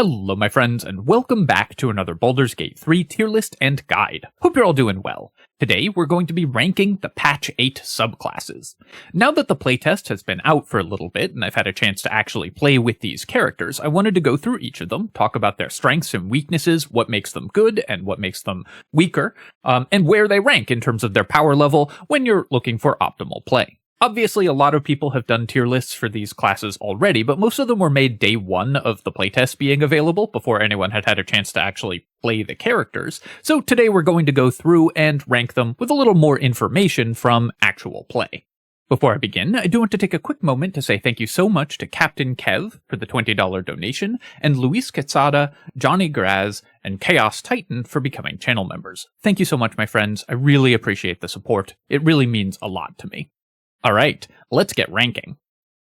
Hello my friends, and welcome back to another Baldur's Gate 3 tier list and guide. Hope you're all doing well. Today we're going to be ranking the patch 8 subclasses. Now that the playtest has been out for a little bit and I've had a chance to actually play with these characters, I wanted to go through each of them, talk about their strengths and weaknesses, what makes them good and what makes them weaker, and where they rank in terms of their power level when you're looking for optimal play. Obviously, a lot of people have done tier lists for these classes already, but most of them were made day one of the playtest being available before anyone had had a chance to actually play the characters. So today we're going to go through and rank them with a little more information from actual play. Before I begin, I do want to take a quick moment to say thank you so much to Captain Kev for the $20 donation, and Luis Quetzada, Johnny Graz, and Chaos Titan for becoming channel members. Thank you so much, my friends. I really appreciate the support. It really means a lot to me. Alright, let's get ranking.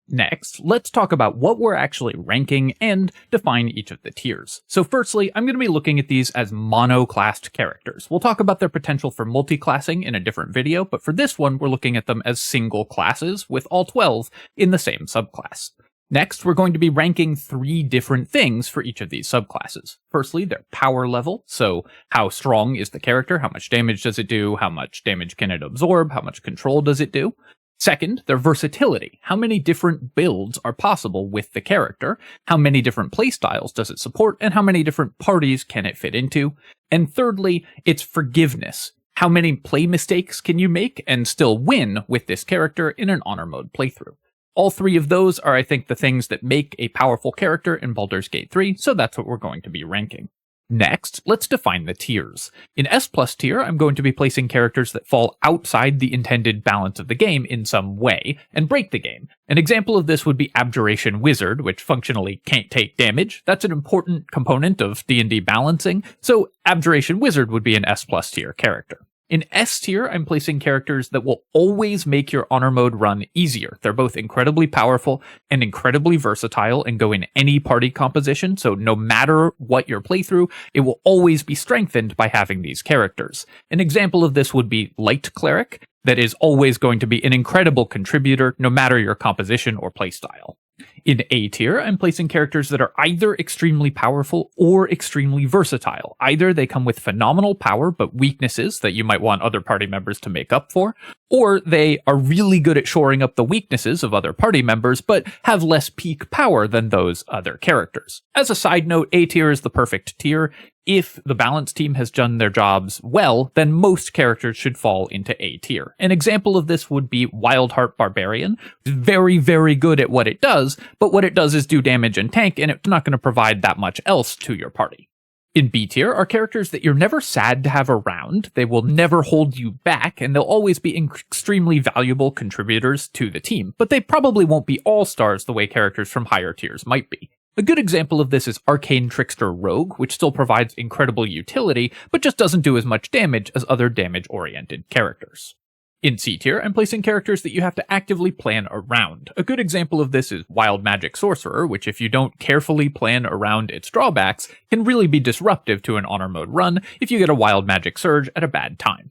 Next, let's talk about what we're actually ranking and define each of the tiers. So firstly, I'm going to be looking at these as mono-classed characters. We'll talk about their potential for multi-classing in a different video, but for this one, we're looking at them as single classes with all 12 in the same subclass. Next, we're going to be ranking 3 different things for each of these subclasses. Firstly, their power level, so how strong is the character, how much damage does it do, how much damage can it absorb, how much control does it do. Second, their versatility. How many different builds are possible with the character? How many different playstyles does it support? And how many different parties can it fit into? And thirdly, its forgiveness. How many play mistakes can you make and still win with this character in an honor mode playthrough? All 3 of those are, I think, the things that make a powerful character in Baldur's Gate 3, so that's what we're going to be ranking. Next, let's define the tiers. In S+ tier, I'm going to be placing characters that fall outside the intended balance of the game in some way, and break the game. An example of this would be Abjuration Wizard, which functionally can't take damage. That's an important component of D&D balancing, so Abjuration Wizard would be an S+ tier character. In S tier, I'm placing characters that will always make your honor mode run easier. They're both incredibly powerful and incredibly versatile and go in any party composition, so no matter what your playthrough, it will always be strengthened by having these characters. An example of this would be Light Cleric, that is always going to be an incredible contributor no matter your composition or playstyle. In A tier, I'm placing characters that are either extremely powerful or extremely versatile. Either they come with phenomenal power but weaknesses that you might want other party members to make up for, or they are really good at shoring up the weaknesses of other party members but have less peak power than those other characters. As a side note, A tier is the perfect tier. If the balance team has done their jobs well, then most characters should fall into A tier. An example of this would be Wildheart Barbarian. Very, very good at what it does, but what it does is do damage and tank, and it's not going to provide that much else to your party. In B tier are characters that you're never sad to have around, they will never hold you back, and they'll always be extremely valuable contributors to the team, but they probably won't be all-stars the way characters from higher tiers might be. A good example of this is Arcane Trickster Rogue, which still provides incredible utility, but just doesn't do as much damage as other damage-oriented characters. In C tier, I'm placing characters that you have to actively plan around. A good example of this is Wild Magic Sorcerer, which if you don't carefully plan around its drawbacks, can really be disruptive to an honor mode run if you get a Wild Magic Surge at a bad time.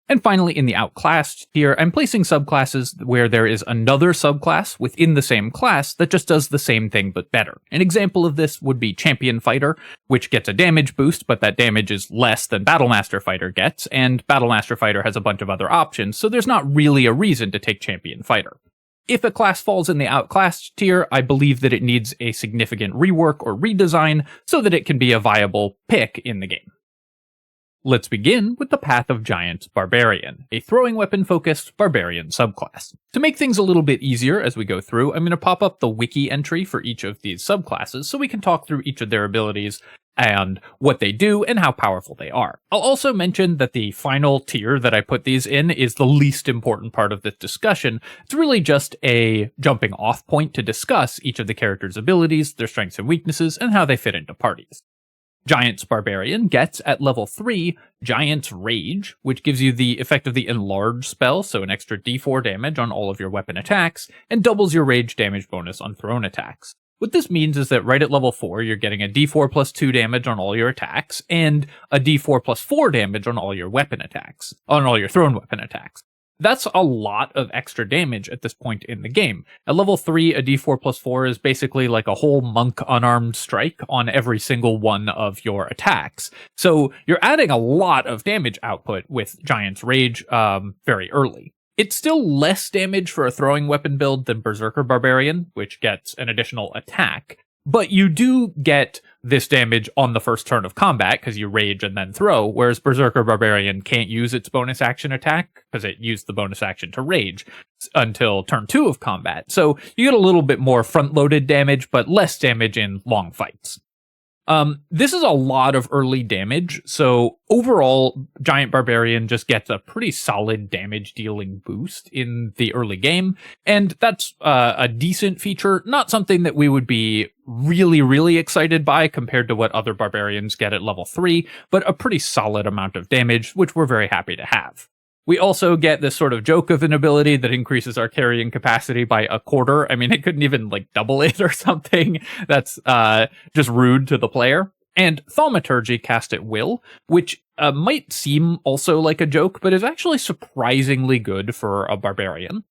And finally, in the Outclassed tier, I'm placing subclasses where there is another subclass within the same class that just does the same thing but better. An example of this would be Champion Fighter, which gets a damage boost, but that damage is less than Battlemaster Fighter gets, and Battlemaster Fighter has a bunch of other options, so there's not really a reason to take Champion Fighter. If a class falls in the Outclassed tier, I believe that it needs a significant rework or redesign so that it can be a viable pick in the game. Let's begin with the Path of Giant Barbarian, a throwing weapon-focused Barbarian subclass. To make things a little bit easier as we go through, I'm going to pop up the wiki entry for each of these subclasses so we can talk through each of their abilities and what they do and how powerful they are. I'll also mention that the final tier that I put these in is the least important part of this discussion. It's really just a jumping off point to discuss each of the characters' abilities, their strengths and weaknesses, and how they fit into parties. Giant's Barbarian gets, at level 3, Giant's Rage, which gives you the effect of the Enlarge spell, so an extra d4 damage on all of your weapon attacks, and doubles your rage damage bonus on thrown attacks. What this means is that right at level 4, you're getting a d4 plus 2 damage on all your attacks, and a d4 plus 4 damage on all your weapon attacks, on all your thrown weapon attacks. That's a lot of extra damage at this point in the game. At level 3, a d4 plus 4 is basically like a whole monk unarmed strike on every single one of your attacks. So you're adding a lot of damage output with Giant's Rage very early. It's still less damage for a throwing weapon build than Berserker Barbarian, which gets an additional attack. But you do get this damage on the first turn of combat because you rage and then throw, whereas Berserker Barbarian can't use its bonus action attack because it used the bonus action to rage until turn 2 of combat. So you get a little bit more front-loaded damage, but less damage in long fights. This is a lot of early damage, so overall, Giant Barbarian just gets a pretty solid damage dealing boost in the early game, and that's a decent feature, not something that we would be really, really excited by compared to what other Barbarians get at level 3, but a pretty solid amount of damage, which we're very happy to have. We also get this sort of joke of an ability that increases our carrying capacity by a quarter. I mean, it couldn't even like double it or something. That's just rude to the player. And Thaumaturgy cast at will, which might seem also like a joke, but is actually surprisingly good for a barbarian.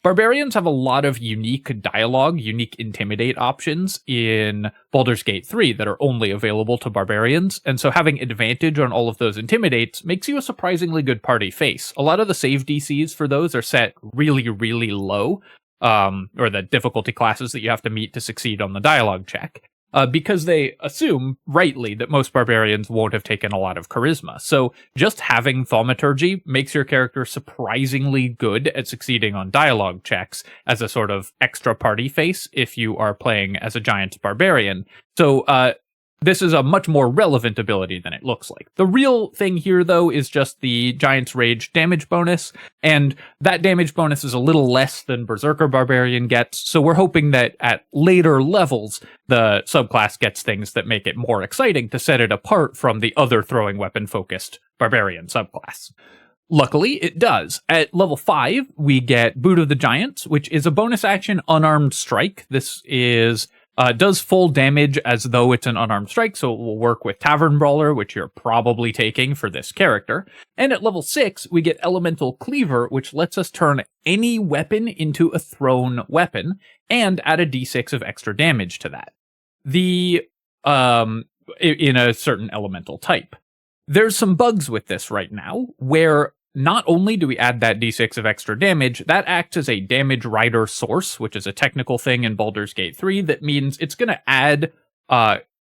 Barbarians have a lot of unique dialogue, unique intimidate options in Baldur's Gate 3 that are only available to barbarians, and so having advantage on all of those intimidates makes you a surprisingly good party face. A lot of the save DCs for those are set really, really low, or the difficulty classes that you have to meet to succeed on the dialogue check. Because they assume, rightly, that most barbarians won't have taken a lot of charisma. So just having Thaumaturgy makes your character surprisingly good at succeeding on dialogue checks as a sort of extra party face if you are playing as a giant barbarian. So this is a much more relevant ability than it looks like. The real thing here, though, is just the Giant's Rage damage bonus, and that damage bonus is a little less than Berserker Barbarian gets, so we're hoping that at later levels, the subclass gets things that make it more exciting to set it apart from the other throwing weapon-focused Barbarian subclass. Luckily, it does. At level 5, we get Boot of the Giants, which is a bonus action unarmed strike. This is does full damage as though it's an unarmed strike, so it will work with Tavern Brawler, which you're probably taking for this character. And at level 6, we get Elemental Cleaver, which lets us turn any weapon into a thrown weapon, and add a d6 of extra damage to that. In a certain elemental type. There's some bugs with this right now, where not only do we add that d6 of extra damage, that acts as a damage rider source, which is a technical thing in Baldur's Gate 3 that means it's going to add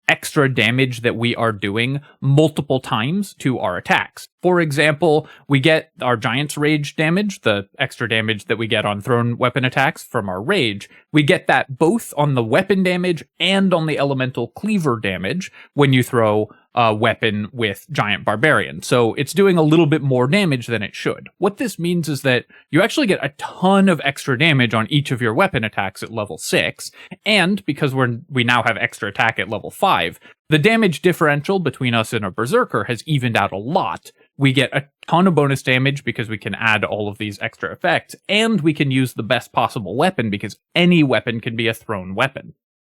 extra damage that we are doing multiple times to our attacks. For example, we get our Giant's Rage damage, the extra damage that we get on thrown weapon attacks from our Rage. We get that both on the weapon damage and on the Elemental Cleaver damage when you throw a weapon with Giant Barbarian. So it's doing a little bit more damage than it should. What this means is that you actually get a ton of extra damage on each of your weapon attacks at level 6, and because we now have extra attack at level 5, the damage differential between us and a Berserker has evened out a lot. We get a ton of bonus damage because we can add all of these extra effects, and we can use the best possible weapon because any weapon can be a thrown weapon.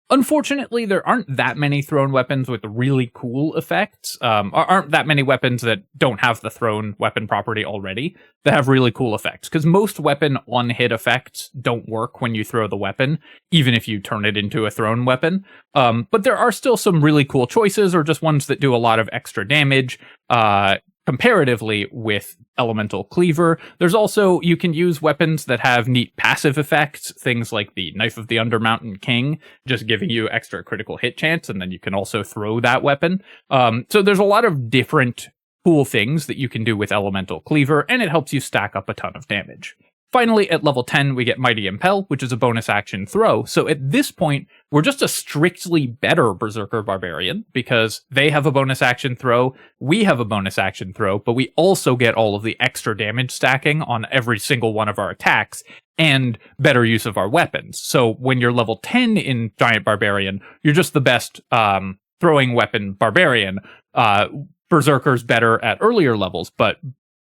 Unfortunately, there aren't that many thrown weapons with really cool effects. Aren't that many weapons that don't have the thrown weapon property already that have really cool effects. Because most weapon on-hit effects don't work when you throw the weapon, even if you turn it into a thrown weapon. But there are still some really cool choices, or just ones that do a lot of extra damage. Comparatively with Elemental Cleaver. There's also, you can use weapons that have neat passive effects, things like the Knife of the Undermountain King, just giving you extra critical hit chance, and then you can also throw that weapon. So there's a lot of different cool things that you can do with Elemental Cleaver, and it helps you stack up a ton of damage. Finally, at level 10, we get Mighty Impel, which is a bonus action throw. So at this point, we're just a strictly better Berserker Barbarian, because they have a bonus action throw, we have a bonus action throw, but we also get all of the extra damage stacking on every single one of our attacks, and better use of our weapons. So when you're level 10 in Giant Barbarian, you're just the best throwing weapon Barbarian. Berserker's better at earlier levels, but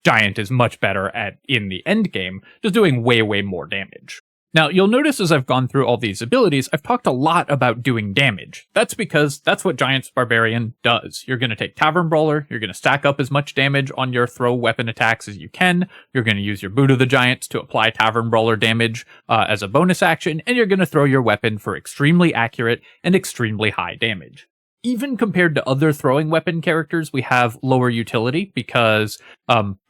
Giant is much better at in the end game, just doing way, way more damage. Now, you'll notice as I've gone through all these abilities, I've talked a lot about doing damage. That's because that's what Giant's Barbarian does. You're going to take Tavern Brawler, you're going to stack up as much damage on your throw weapon attacks as you can, you're going to use your Boot of the Giants to apply Tavern Brawler damage as a bonus action, and you're going to throw your weapon for extremely accurate and extremely high damage. Even compared to other throwing weapon characters, we have lower utility because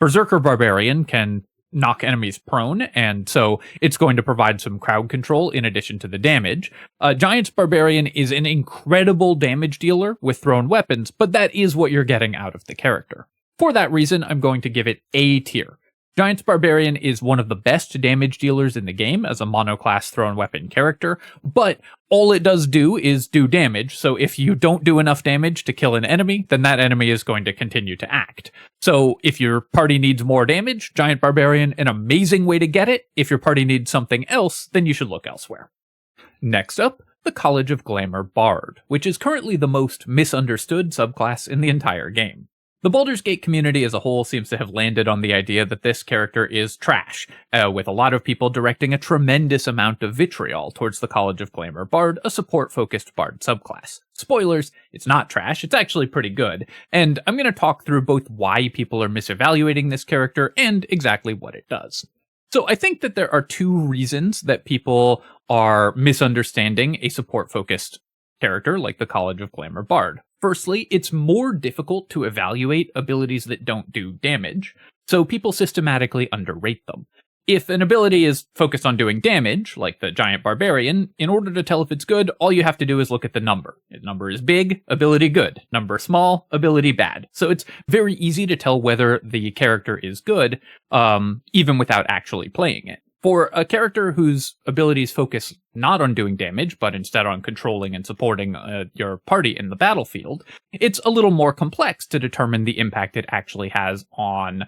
Berserker Barbarian can knock enemies prone, and so it's going to provide some crowd control in addition to the damage. Giant's Barbarian is an incredible damage dealer with thrown weapons, but that is what you're getting out of the character. For that reason, I'm going to give it A tier. Giant's Barbarian is one of the best damage dealers in the game as a monoclass thrown weapon character, but all it does do is do damage, so if you don't do enough damage to kill an enemy, then that enemy is going to continue to act. So if your party needs more damage, Giant Barbarian, an amazing way to get it. If your party needs something else, then you should look elsewhere. Next up, the College of Glamour Bard, which is currently the most misunderstood subclass in the entire game. The Baldur's Gate community as a whole seems to have landed on the idea that this character is trash, with a lot of people directing a tremendous amount of vitriol towards the College of Glamour Bard, a support-focused Bard subclass. Spoilers, it's not trash, it's actually pretty good, and I'm going to talk through both why people are misevaluating this character and exactly what it does. So I think that there are two reasons that people are misunderstanding a support-focused character like the College of Glamour Bard. Firstly, it's more difficult to evaluate abilities that don't do damage, so people systematically underrate them. If an ability is focused on doing damage, like the Giant Barbarian, in order to tell if it's good, all you have to do is look at the number. If number is big, ability good. Number small, ability bad. So it's very easy to tell whether the character is good, even without actually playing it. For a character whose abilities focus not on doing damage, but instead on controlling and supporting your party in the battlefield, it's a little more complex to determine the impact it actually has on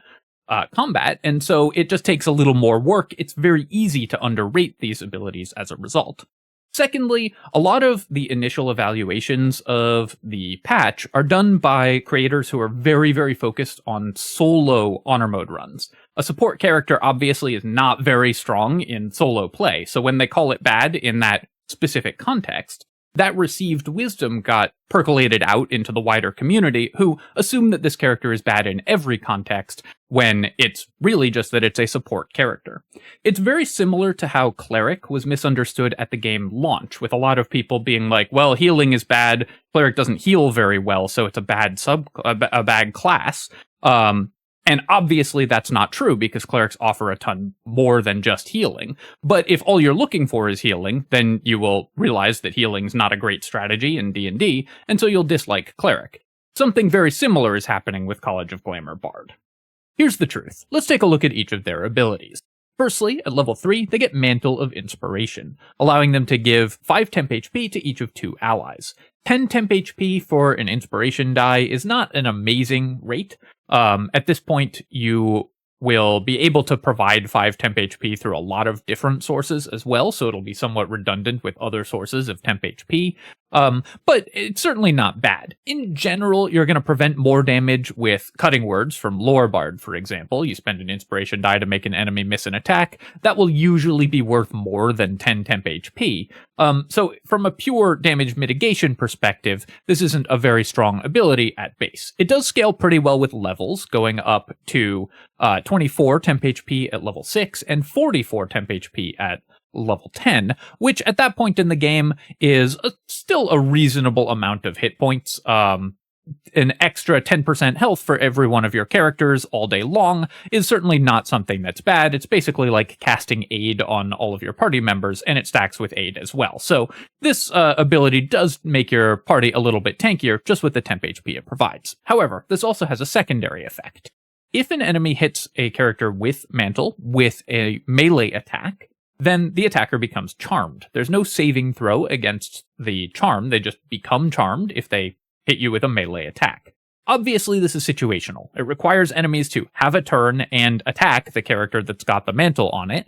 combat, and so it just takes a little more work. It's very easy to underrate these abilities as a result. Secondly, a lot of the initial evaluations of the patch are done by creators who are very, very focused on solo honor mode runs. A support character obviously is not very strong in solo play, so when they call it bad in that specific context, that received wisdom got percolated out into the wider community, who assume that this character is bad in every context, when it's really just that it's a support character. It's very similar to how Cleric was misunderstood at the game launch, with a lot of people being like, well, healing is bad, Cleric doesn't heal very well, so it's a bad class. And obviously that's not true, because clerics offer a ton more than just healing. But if all you're looking for is healing, then you will realize that healing's not a great strategy in D&D, and so you'll dislike cleric. Something very similar is happening with College of Glamour Bard. Here's the truth. Let's take a look at each of their abilities. Firstly, at level 3, they get Mantle of Inspiration, allowing them to give 5 temp HP to each of 2 allies. 10 temp HP for an inspiration die is not an amazing rate. At this point, you will be able to provide 5 temp HP through a lot of different sources as well, so it'll be somewhat redundant with other sources of temp HP. But it's certainly not bad. In general, you're going to prevent more damage with cutting words from Lore Bard, for example. You spend an inspiration die to make an enemy miss an attack. That will usually be worth more than 10 temp HP. So from a pure damage mitigation perspective, this isn't a very strong ability at base. It does scale pretty well with levels, going up to 24 temp HP at level 6 and 44 temp HP at level 10, which at that point in the game is still a reasonable amount of hit points. An extra 10% health for every one of your characters all day long is certainly not something that's bad. It's basically like casting aid on all of your party members, and it stacks with aid as well. So this ability does make your party a little bit tankier just with the temp HP it provides. However, this also has a secondary effect. If an enemy hits a character with Mantle with a melee attack, then the attacker becomes charmed. There's no saving throw against the charm. They just become charmed if they hit you with a melee attack. Obviously, this is situational. It requires enemies to have a turn and attack the character that's got the mantle on it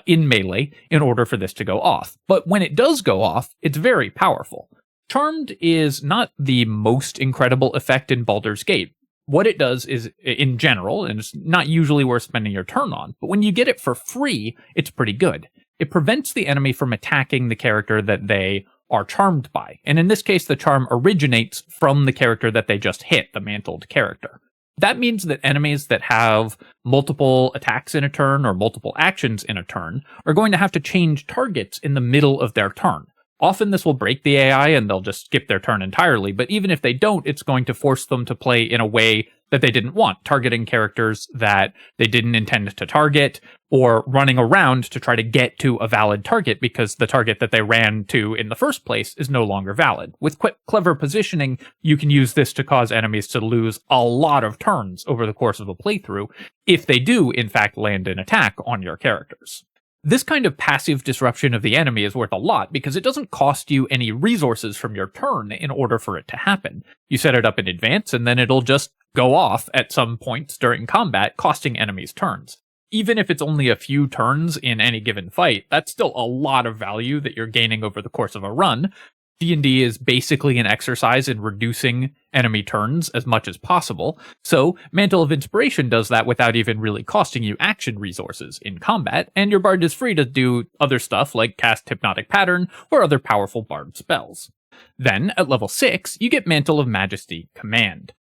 in melee in order for this to go off. But when it does go off, it's very powerful. Charmed is not the most incredible effect in Baldur's Gate. What it does is, in general, and it's not usually worth spending your turn on, but when you get it for free, it's pretty good. it prevents the enemy from attacking the character that they are charmed by. And in this case, the charm originates from the character that they just hit, the mantled character. That means that enemies that have multiple attacks in a turn or multiple actions in a turn are going to have to change targets in the middle of their turn. Often this will break the AI and they'll just skip their turn entirely, but even if they don't, it's going to force them to play in a way that they didn't want, targeting characters that they didn't intend to target, or running around to try to get to a valid target because the target that they ran to in the first place is no longer valid. With clever positioning, you can use this to cause enemies to lose a lot of turns over the course of a playthrough, if they do, in fact, land an attack on your characters. This kind of passive disruption of the enemy is worth a lot because it doesn't cost you any resources from your turn in order for it to happen. You set it up in advance and then it'll just go off at some points during combat, costing enemies turns. Even if it's only a few turns in any given fight, that's still a lot of value that you're gaining over the course of a run. D&D is basically an exercise in reducing enemy turns as much as possible, so Mantle of Inspiration does that without even really costing you action resources in combat, and your bard is free to do other stuff like cast Hypnotic Pattern or other powerful bard spells. Then, at level 6, you get Mantle of Majesty Command.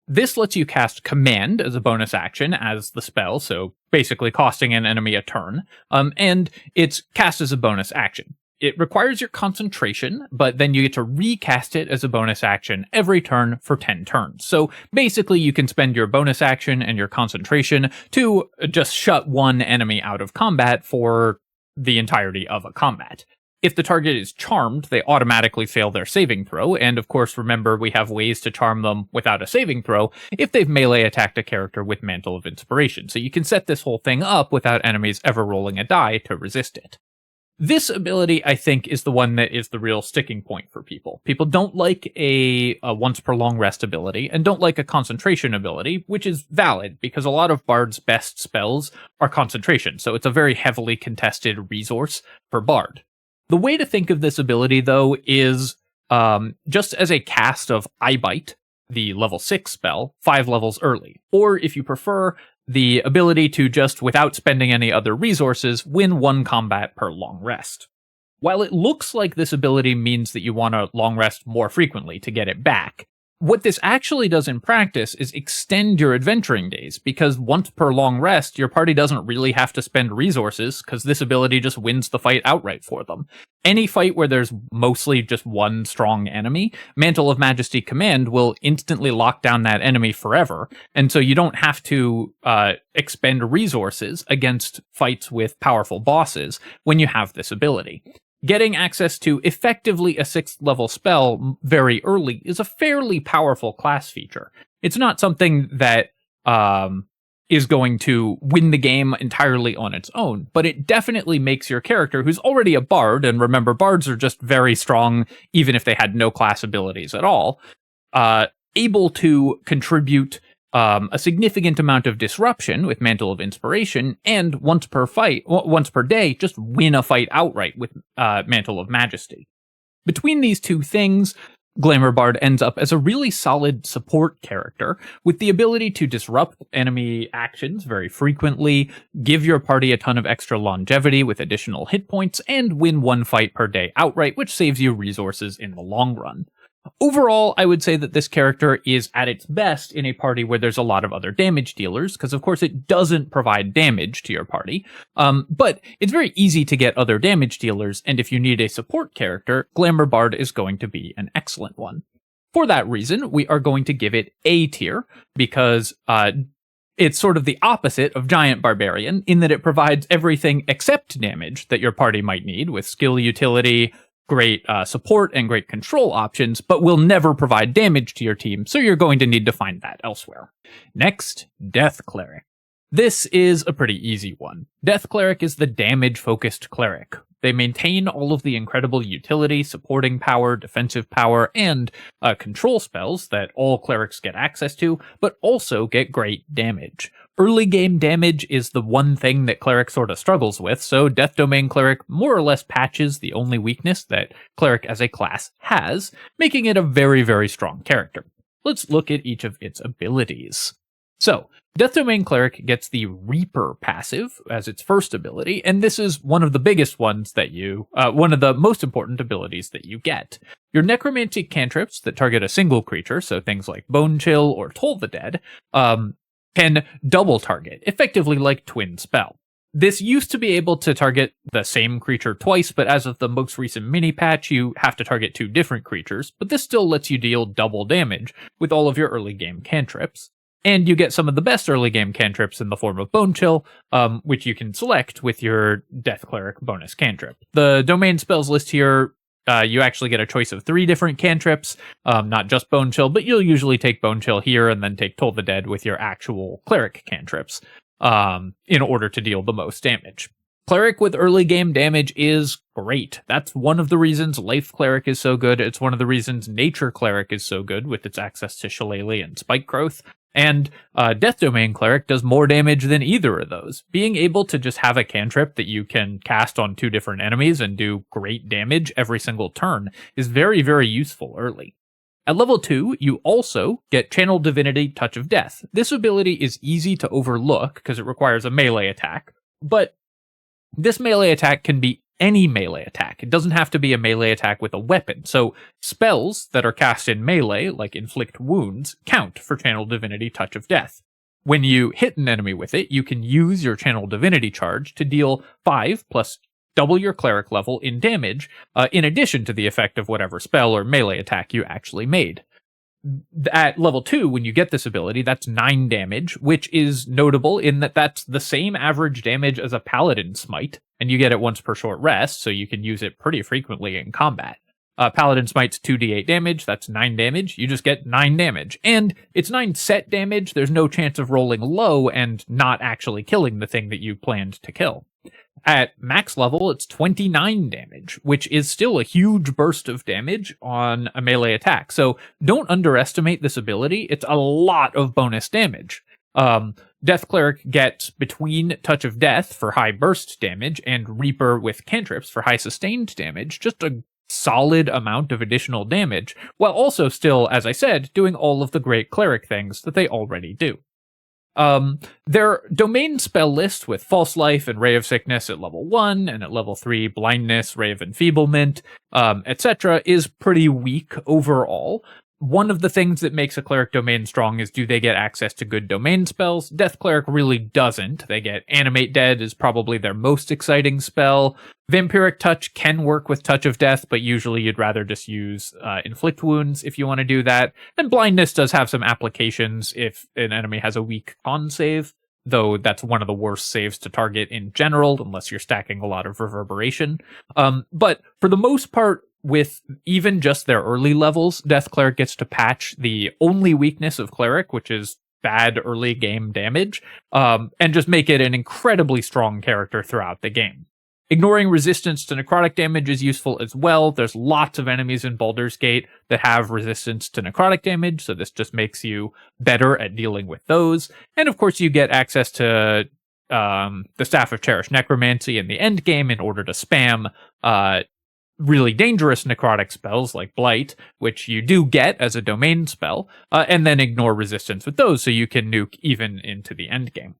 This lets you cast Command as a bonus action as the spell, so basically costing an enemy a turn, and it's cast as a bonus action. It requires your concentration, but then you get to recast it as a bonus action every turn for 10 turns. So basically you can spend your bonus action and your concentration to just shut one enemy out of combat for the entirety of a combat. If the target is charmed, they automatically fail their saving throw, and of course remember we have ways to charm them without a saving throw if they've melee attacked a character with Mantle of Inspiration. So you can set this whole thing up without enemies ever rolling a die to resist it. This ability, I think, is the one that is the real sticking point for people. People don't like a once per long rest ability, and don't like a concentration ability, which is valid, because a lot of Bard's best spells are concentration, so it's a very heavily contested resource for Bard. The way to think of this ability, though, is just as a cast of Eyebite, the level 6 spell, 5 levels early. Or, if you prefer, the ability to just, without spending any other resources, win one combat per long rest. While it looks like this ability means that you want to long rest more frequently to get it back, what this actually does in practice is extend your adventuring days, because once per long rest, your party doesn't really have to spend resources, because this ability just wins the fight outright for them. Any fight where there's mostly just one strong enemy, Mantle of Majesty Command will instantly lock down that enemy forever, and so you don't have to expend resources against fights with powerful bosses when you have this ability. Getting access to effectively a 6th level spell very early is a fairly powerful class feature. It's not something that is going to win the game entirely on its own, but it definitely makes your character, who's already a bard, and remember, bards are just very strong even if they had no class abilities at all, able to contribute a significant amount of disruption with Mantle of Inspiration, and once per day, just win a fight outright with Mantle of Majesty. Between these two things, Glamour Bard ends up as a really solid support character, with the ability to disrupt enemy actions very frequently, give your party a ton of extra longevity with additional hit points, and win one fight per day outright, which saves you resources in the long run. Overall, I would say that this character is at its best in a party where there's a lot of other damage dealers, because of course it doesn't provide damage to your party, but it's very easy to get other damage dealers, and if you need a support character, Glamour Bard is going to be an excellent one. For that reason, we are going to give it A tier, because it's sort of the opposite of Giant Barbarian, in that it provides everything except damage that your party might need, with skill utility, great support, and great control options, but will never provide damage to your team, so you're going to need to find that elsewhere. Next, Death Cleric. This is a pretty easy one. Death Cleric is the damage-focused cleric. They maintain all of the incredible utility, supporting power, defensive power, and control spells that all clerics get access to, but also get great damage. Early game damage is the one thing that Cleric sort of struggles with, so Death Domain Cleric more or less patches the only weakness that Cleric as a class has, making it a very, very strong character. Let's look at each of its abilities. So, Death Domain Cleric gets the Reaper passive as its first ability, and this is one of the biggest ones that one of the most important abilities that you get. Your necromancy cantrips that target a single creature, so things like Bone Chill or Toll the Dead, can double target, effectively like Twin Spell. This used to be able to target the same creature twice, but as of the most recent mini patch, you have to target 2 different creatures, but this still lets you deal double damage with all of your early game cantrips. And you get some of the best early game cantrips in the form of Bone Chill, which you can select with your Death Cleric bonus cantrip. The domain spells list here, you actually get a choice of 3 different cantrips, not just Bone Chill, but you'll usually take Bone Chill here and then take Toll the Dead with your actual Cleric cantrips. In order to deal the most damage. Cleric with early game damage is great. That's one of the reasons Life Cleric is so good. It's one of the reasons Nature Cleric is so good with its access to Shillelagh and Spike Growth. And Death Domain Cleric does more damage than either of those. Being able to just have a cantrip that you can cast on 2 different enemies and do great damage every single turn is very, very useful early. At level 2, you also get Channel Divinity Touch of Death. This ability is easy to overlook because it requires a melee attack, but this melee attack can be any melee attack. It doesn't have to be a melee attack with a weapon, so spells that are cast in melee, like Inflict Wounds, count for Channel Divinity Touch of Death. When you hit an enemy with it, you can use your Channel Divinity charge to deal 5 plus double your cleric level in damage, in addition to the effect of whatever spell or melee attack you actually made. At level 2, when you get this ability, that's 9 damage, which is notable in that that's the same average damage as a Paladin Smite, and you get it once per short rest, so you can use it pretty frequently in combat. Paladin Smite's 2d8 damage, that's 9 damage, you just get 9 damage. And it's 9 set damage, there's no chance of rolling low and not actually killing the thing that you planned to kill. At max level, it's 29 damage, which is still a huge burst of damage on a melee attack. So don't underestimate this ability. It's a lot of bonus damage. Death Cleric gets between Touch of Death for high burst damage and Reaper with cantrips for high sustained damage. Just a solid amount of additional damage, while also still, as I said, doing all of the great Cleric things that they already do. Their domain spell list with False Life and Ray of Sickness at level 1, and at level 3, Blindness, Ray of Enfeeblement, etc. is pretty weak overall. One of the things that makes a Cleric domain strong is do they get access to good domain spells? Death Cleric really doesn't. They get Animate Dead is probably their most exciting spell. Vampiric Touch can work with Touch of Death, but usually you'd rather just use Inflict Wounds if you want to do that. And Blindness does have some applications if an enemy has a weak con save, though that's one of the worst saves to target in general, unless you're stacking a lot of Reverberation. But for the most part, with even just their early levels, Death Cleric gets to patch the only weakness of Cleric, which is bad early game damage, and just make it an incredibly strong character throughout the game. Ignoring resistance to necrotic damage is useful as well. There's lots of enemies in Baldur's Gate that have resistance to necrotic damage, so this just makes you better at dealing with those. And of course, you get access to the Staff of Cherished Necromancy in the end game in order to spam really dangerous necrotic spells like Blight, which you do get as a domain spell, and then ignore resistance with those so you can nuke even into the end game.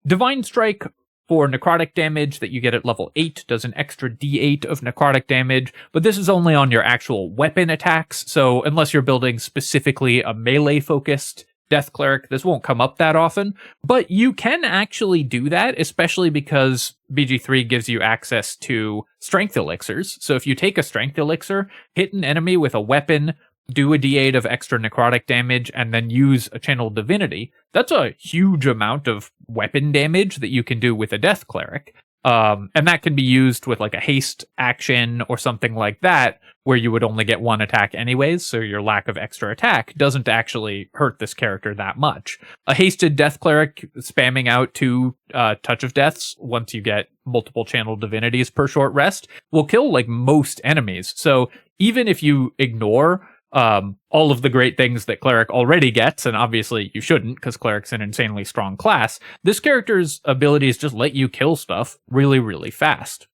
Divine Strike for necrotic damage that you get at level 8 does an extra d8 of necrotic damage, but this is only on your actual weapon attacks, so unless you're building specifically a melee-focused Death Cleric, this won't come up that often, but you can actually do that, especially because BG3 gives you access to Strength Elixirs. So if you take a Strength Elixir, hit an enemy with a weapon, do a d8 of extra necrotic damage, and then use a Channel Divinity, that's a huge amount of weapon damage that you can do with a Death Cleric. And that can be used with like a haste action or something like that, where you would only get one attack anyways, so your lack of extra attack doesn't actually hurt this character that much. A hasted Death Cleric spamming out 2 Touch of Deaths once you get multiple Channel Divinities per short rest will kill like most enemies. So even if you ignore all of the great things that Cleric already gets, and obviously you shouldn't because Cleric's an insanely strong class, this character's abilities just let you kill stuff really, really fast.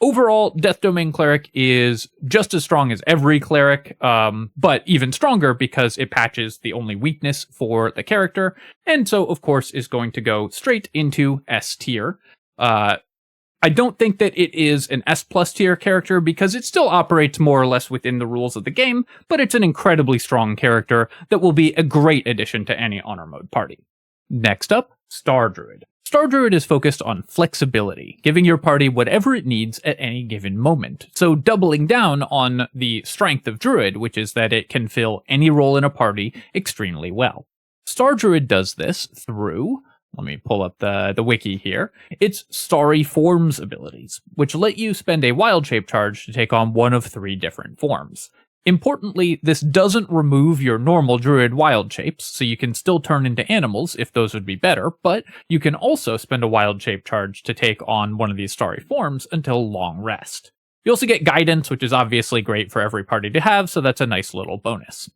Overall, Death Domain Cleric is just as strong as every Cleric, but even stronger because it patches the only weakness for the character, and so, of course, is going to go straight into S tier. I don't think that it is an S+ tier character because it still operates more or less within the rules of the game, but it's an incredibly strong character that will be a great addition to any Honor Mode party. Next up, Star Druid. Star Druid is focused on flexibility, giving your party whatever it needs at any given moment, so doubling down on the strength of Druid, which is that it can fill any role in a party extremely well. Star Druid does this through, let me pull up the wiki here, its Starry Forms abilities, which let you spend a wild shape charge to take on one of 3 different forms. Importantly, this doesn't remove your normal Druid wild shapes, so you can still turn into animals if those would be better, but you can also spend a wild shape charge to take on one of these starry forms until long rest. You also get guidance, which is obviously great for every party to have, so that's a nice little bonus.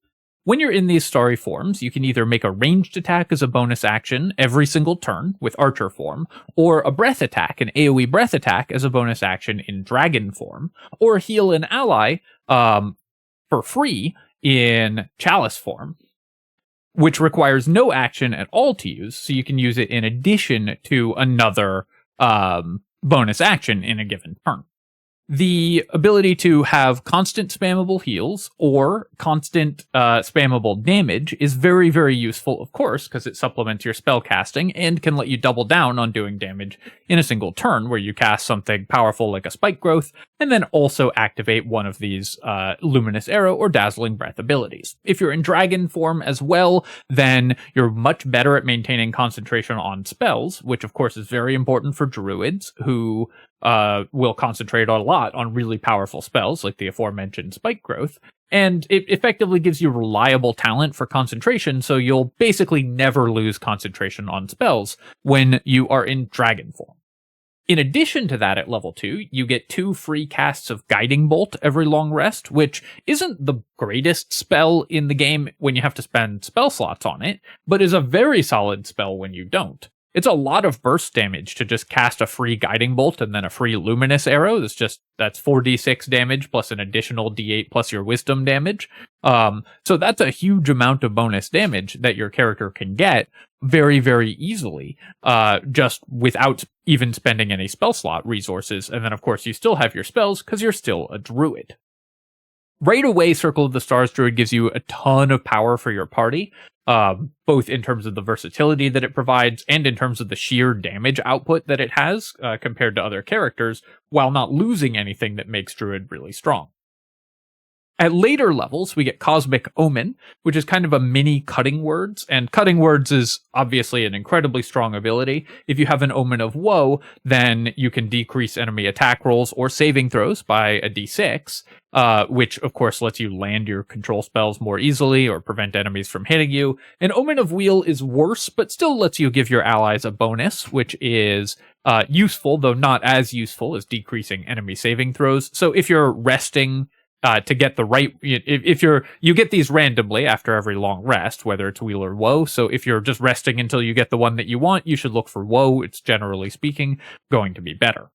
When you're in these starry forms, you can either make a ranged attack as a bonus action every single turn with Archer form, or a breath attack, an AoE breath attack as a bonus action in Dragon form, or heal an ally, for free in Chalice form, which requires no action at all to use, so you can use it in addition to another bonus action in a given turn. The ability to have constant spammable heals or constant spammable damage is very, very useful, of course, because it supplements your spell casting and can let you double down on doing damage in a single turn, where you cast something powerful like a Spike Growth, and then also activate one of these Luminous Arrow or Dazzling Breath abilities. If you're in Dragon form as well, then you're much better at maintaining concentration on spells, which of course is very important for Druids, who will concentrate a lot on really powerful spells like the aforementioned Spike Growth, and it effectively gives you reliable talent for concentration, so you'll basically never lose concentration on spells when you are in Dragon form. In addition to that, at level 2, you get 2 free casts of Guiding Bolt every long rest, which isn't the greatest spell in the game when you have to spend spell slots on it, but is a very solid spell when you don't. It's a lot of burst damage to just cast a free Guiding Bolt and then a free Luminous Arrow. That's 4d6 damage plus an additional d8 plus your Wisdom damage. So that's a huge amount of bonus damage that your character can get very, very easily, just without even spending any spell slot resources. And then, of course, you still have your spells because you're still a Druid. Right away, Circle of the Stars Druid gives you a ton of power for your party, both in terms of the versatility that it provides and in terms of the sheer damage output that it has compared to other characters, while not losing anything that makes Druid really strong. At later levels, we get Cosmic Omen, which is kind of a mini Cutting Words, and Cutting Words is obviously an incredibly strong ability. If you have an Omen of Woe, then you can decrease enemy attack rolls or saving throws by a d6, which of course lets you land your control spells more easily or prevent enemies from hitting you. An Omen of Weal is worse, but still lets you give your allies a bonus, which is useful, though not as useful as decreasing enemy saving throws. So if you're resting to get the right, if you get these randomly after every long rest, whether it's Weal or Woe. So if you're just resting until you get the one that you want, you should look for Woe. It's generally speaking going to be better.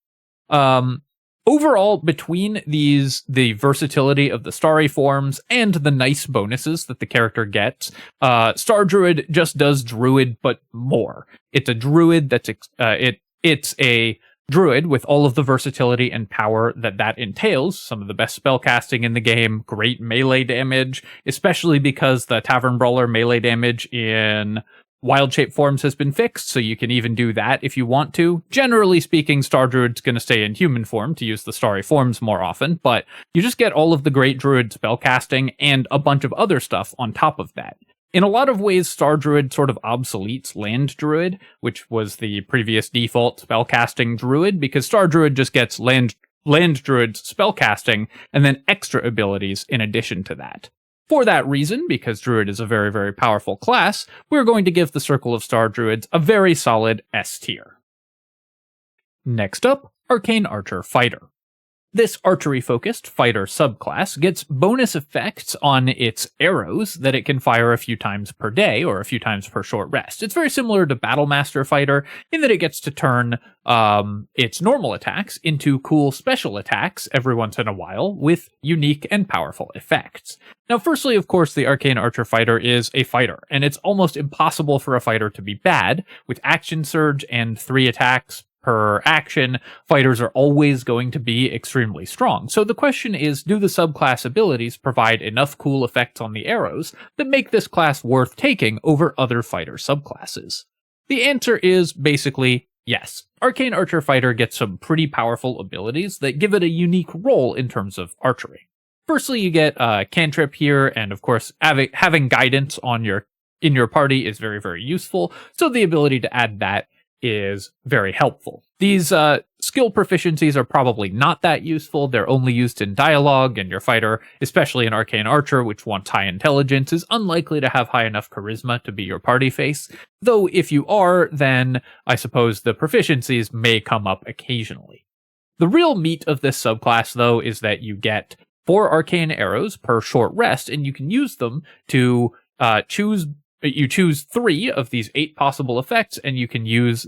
Overall, between the versatility of the starry forms and the nice bonuses that the character gets, Star Druid just does Druid, but more. It's a Druid it's a Druid with all of the versatility and power that entails, some of the best spellcasting in the game, great melee damage, especially because the Tavern Brawler melee damage in Wild Shape forms has been fixed, so you can even do that if you want to. Generally speaking, Star Druid's going to stay in human form to use the starry forms more often, but you just get all of the great Druid spellcasting and a bunch of other stuff on top of that. In a lot of ways, Star Druid sort of obsoletes Land Druid, which was the previous default spellcasting Druid, because Star Druid just gets Land Druid's spellcasting and then extra abilities in addition to that. For that reason, because Druid is a very, very powerful class, we're going to give the Circle of Star Druids a very solid S tier. Next up, Arcane Archer Fighter. This archery-focused fighter subclass gets bonus effects on its arrows that it can fire a few times per day or a few times per short rest. It's very similar to Battlemaster Fighter in that it gets to turn its normal attacks into cool special attacks every once in a while with unique and powerful effects. Now, firstly, of course, the Arcane Archer Fighter is a fighter, and it's almost impossible for a fighter to be bad. With Action Surge and 3 attacks per action, fighters are always going to be extremely strong. So the question is, do the subclass abilities provide enough cool effects on the arrows that make this class worth taking over other fighter subclasses? The answer is basically yes. Arcane Archer Fighter gets some pretty powerful abilities that give it a unique role in terms of archery. Firstly, you get cantrip here, and of course, having guidance in your party is very, very useful, so the ability to add that is very helpful. These skill proficiencies are probably not that useful. They're only used in dialogue, and your fighter, especially an Arcane Archer, which wants high intelligence, is unlikely to have high enough charisma to be your party face. Though if you are, then I suppose the proficiencies may come up occasionally. The real meat of this subclass, though, is that you get 4 arcane arrows per short rest, and you can use them to choose 3 of these 8 possible effects, and you can use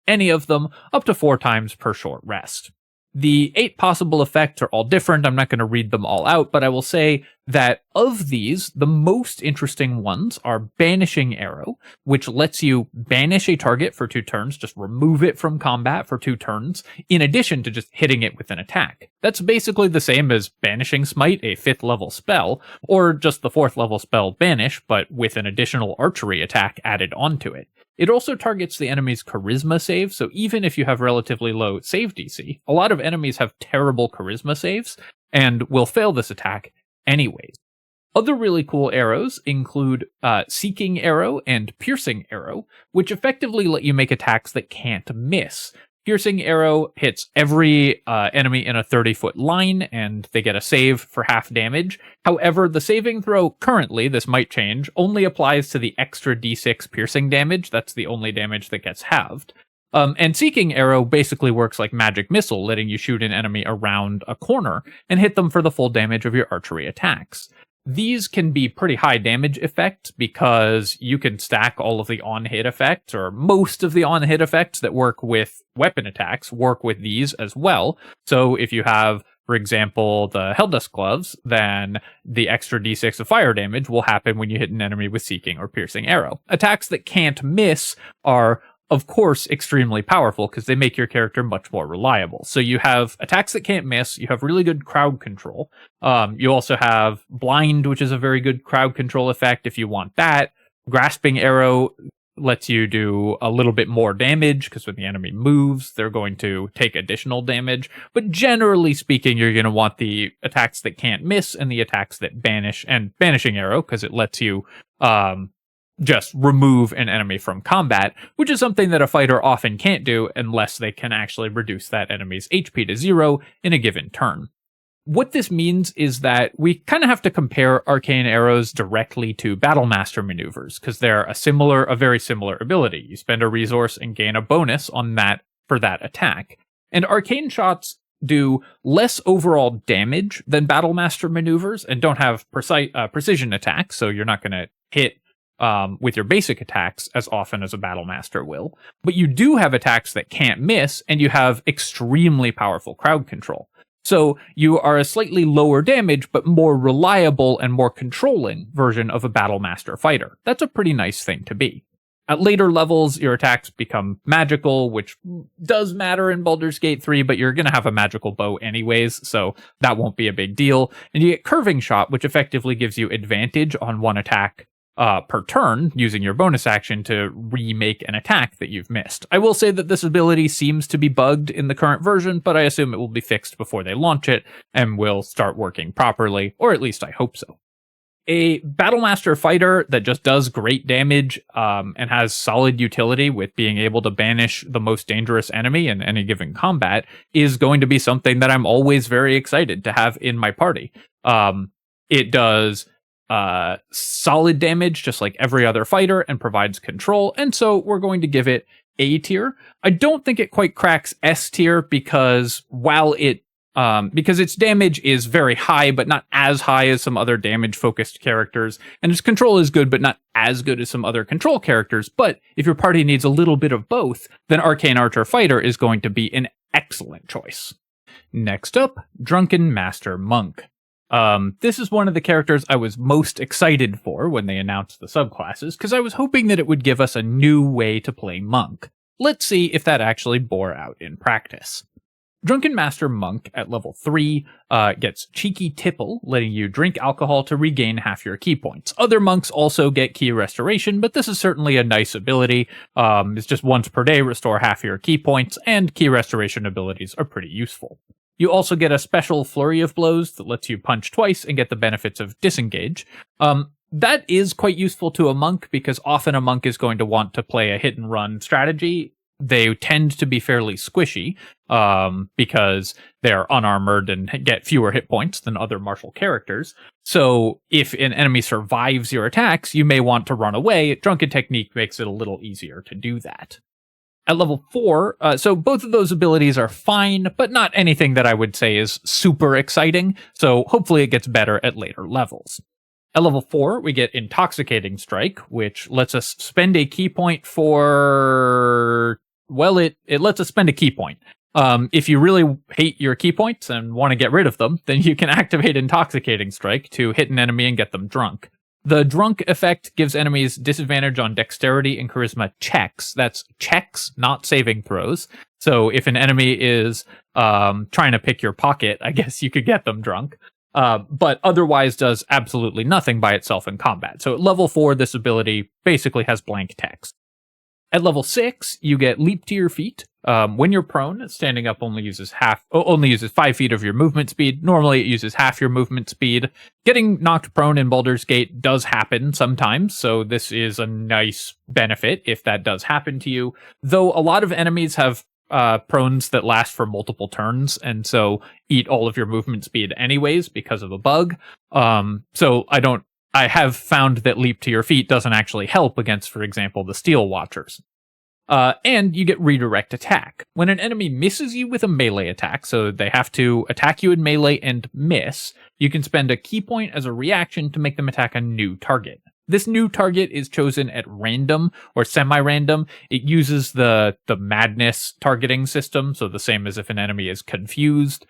any of them up to 4 times per short rest. The 8 possible effects are all different. I'm not going to read them all out, but I will say that of these, the most interesting ones are Banishing Arrow, which lets you banish a target for 2 turns, just remove it from combat for 2 turns, in addition to just hitting it with an attack. That's basically the same as Banishing Smite, a 5th level spell, or just the 4th level spell Banish, but with an additional archery attack added onto it. It also targets the enemy's charisma save, so even if you have relatively low save DC, a lot of enemies have terrible charisma saves and will fail this attack anyways. Other really cool arrows include Seeking Arrow and Piercing Arrow, which effectively let you make attacks that can't miss. Piercing Arrow hits every enemy in a 30-foot line, and they get a save for half damage. However, the saving throw currently, this might change, only applies to the extra d6 piercing damage. That's the only damage that gets halved. And Seeking Arrow basically works like Magic Missile, letting you shoot an enemy around a corner and hit them for the full damage of your archery attacks. These can be pretty high damage effects because you can stack all of the on-hit effects, or most of the on-hit effects that work with weapon attacks work with these as well. So if you have, for example, the Helldust Gloves, then the extra d6 of fire damage will happen when you hit an enemy with Seeking or Piercing Arrow. Attacks that can't miss are, of course, extremely powerful because they make your character much more reliable. So you have attacks that can't miss, you have really good crowd control. You also have Blind, which is a very good crowd control effect if you want that. Grasping Arrow lets you do a little bit more damage because when the enemy moves, they're going to take additional damage. But generally speaking, you're going to want the attacks that can't miss and the attacks that banish, and Banishing Arrow because it lets you just remove an enemy from combat, which is something that a fighter often can't do unless they can actually reduce that enemy's HP to 0 in a given turn. What this means is that we kind of have to compare arcane arrows directly to Battlemaster maneuvers, because they're a very similar ability. You spend a resource and gain a bonus on that for that attack. And arcane shots do less overall damage than Battlemaster maneuvers and don't have precision attacks, so you're not going to hit with your basic attacks as often as a Battlemaster will. But you do have attacks that can't miss, and you have extremely powerful crowd control. So you are a slightly lower damage, but more reliable and more controlling version of a Battlemaster fighter. That's a pretty nice thing to be. At later levels, your attacks become magical, which does matter in Baldur's Gate 3, but you're going to have a magical bow anyways, so that won't be a big deal. And you get Curving Shot, which effectively gives you advantage on one attack per turn, using your bonus action to remake an attack that you've missed. I will say that this ability seems to be bugged in the current version, but I assume it will be fixed before they launch it and will start working properly, or at least I hope so. A Battlemaster fighter that just does great damage and has solid utility with being able to banish the most dangerous enemy in any given combat is going to be something that I'm always very excited to have in my party. It does solid damage just like every other fighter and provides control, and so we're going to give it A tier. I don't think it quite cracks S tier because while it because its damage is very high, but not as high as some other damage-focused characters, and its control is good, but not as good as some other control characters. But if your party needs a little bit of both, then Arcane Archer Fighter is going to be an excellent choice. Next up, Drunken Master Monk. This is one of the characters I was most excited for when they announced the subclasses, because I was hoping that it would give us a new way to play Monk. Let's see if that actually bore out in practice. Drunken Master Monk at level 3 gets Cheeky Tipple, letting you drink alcohol to regain half your key points. Other monks also get Key Restoration, but this is certainly a nice ability. It's just once per day, restore half your key points, and Key Restoration abilities are pretty useful. You also get a special Flurry of Blows that lets you punch twice and get the benefits of Disengage. That is quite useful to a monk, because often a monk is going to want to play a hit and run strategy. They tend to be fairly squishy, because they're unarmored and get fewer hit points than other martial characters. So if an enemy survives your attacks, you may want to run away. Drunken Technique makes it a little easier to do that. At level 4, so both of those abilities are fine, but not anything that I would say is super exciting, so hopefully it gets better at later levels. At level 4, we get Intoxicating Strike, which lets us spend a key point for... well, it lets us spend a key point. If you really hate your key points and want to get rid of them, then you can activate Intoxicating Strike to hit an enemy and get them drunk. The drunk effect gives enemies disadvantage on dexterity and charisma checks. That's checks, not saving throws. So if an enemy is trying to pick your pocket, I guess you could get them drunk. But otherwise does absolutely nothing by itself in combat. So at level 4, this ability basically has blank text. At level 6, you get Leap to Your Feet. When you're prone, standing up only uses 5 feet of your movement speed. Normally it uses half your movement speed. Getting knocked prone in Baldur's Gate does happen sometimes, so this is a nice benefit if that does happen to you. Though a lot of enemies have prones that last for multiple turns, and so eat all of your movement speed anyways because of a bug. So I have found that Leap to Your Feet doesn't actually help against, for example, the Steel Watchers. And you get Redirect Attack. When an enemy misses you with a melee attack, so they have to attack you in melee and miss, you can spend a key point as a reaction to make them attack a new target. This new target is chosen at random or semi-random. It uses the madness targeting system, so the same as if an enemy is confused,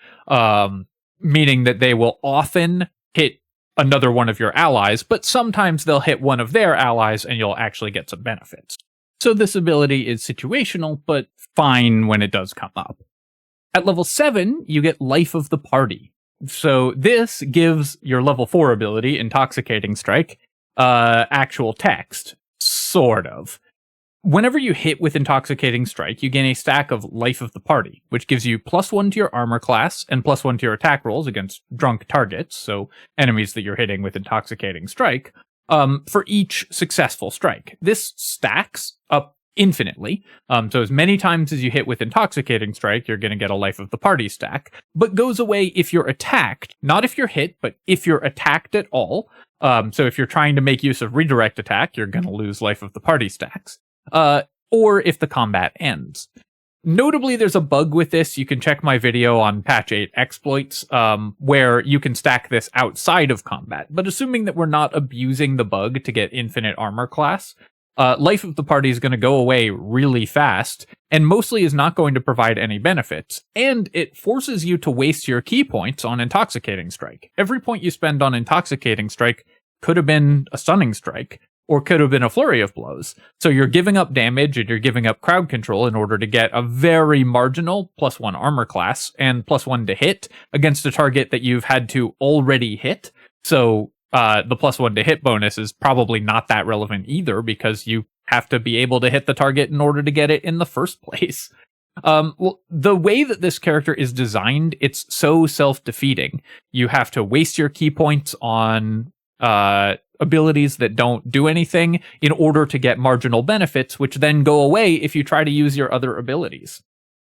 meaning that they will often hit another one of your allies, but sometimes they'll hit one of their allies and you'll actually get some benefits. So this ability is situational, but fine when it does come up. At level 7, you get Life of the Party. So this gives your level 4 ability, Intoxicating Strike, actual text, sort of. Whenever you hit with Intoxicating Strike, you gain a stack of Life of the Party, which gives you +1 to your armor class and +1 to your attack rolls against drunk targets, so enemies that you're hitting with Intoxicating Strike, for each successful strike. This stacks up infinitely, so as many times as you hit with Intoxicating Strike, you're going to get a Life of the Party stack, but goes away if you're attacked, not if you're hit, but if you're attacked at all. So if you're trying to make use of Redirect Attack, you're going to lose Life of the Party stacks. Or if the combat ends. Notably, there's a bug with this. You can check my video on patch 8 exploits, where you can stack this outside of combat. But assuming that we're not abusing the bug to get infinite armor class, Life of the Party is going to go away really fast, and mostly is not going to provide any benefits. And it forces you to waste your key points on Intoxicating Strike. Every point you spend on Intoxicating Strike could have been a Stunning Strike, or could have been a Flurry of Blows. So you're giving up damage and you're giving up crowd control in order to get a very marginal +1 armor class and +1 to hit against a target that you've had to already hit. So the +1 to hit bonus is probably not that relevant either, because you have to be able to hit the target in order to get it in the first place. Well, the way that this character is designed, it's so self-defeating. You have to waste your key points on abilities that don't do anything in order to get marginal benefits, which then go away if you try to use your other abilities.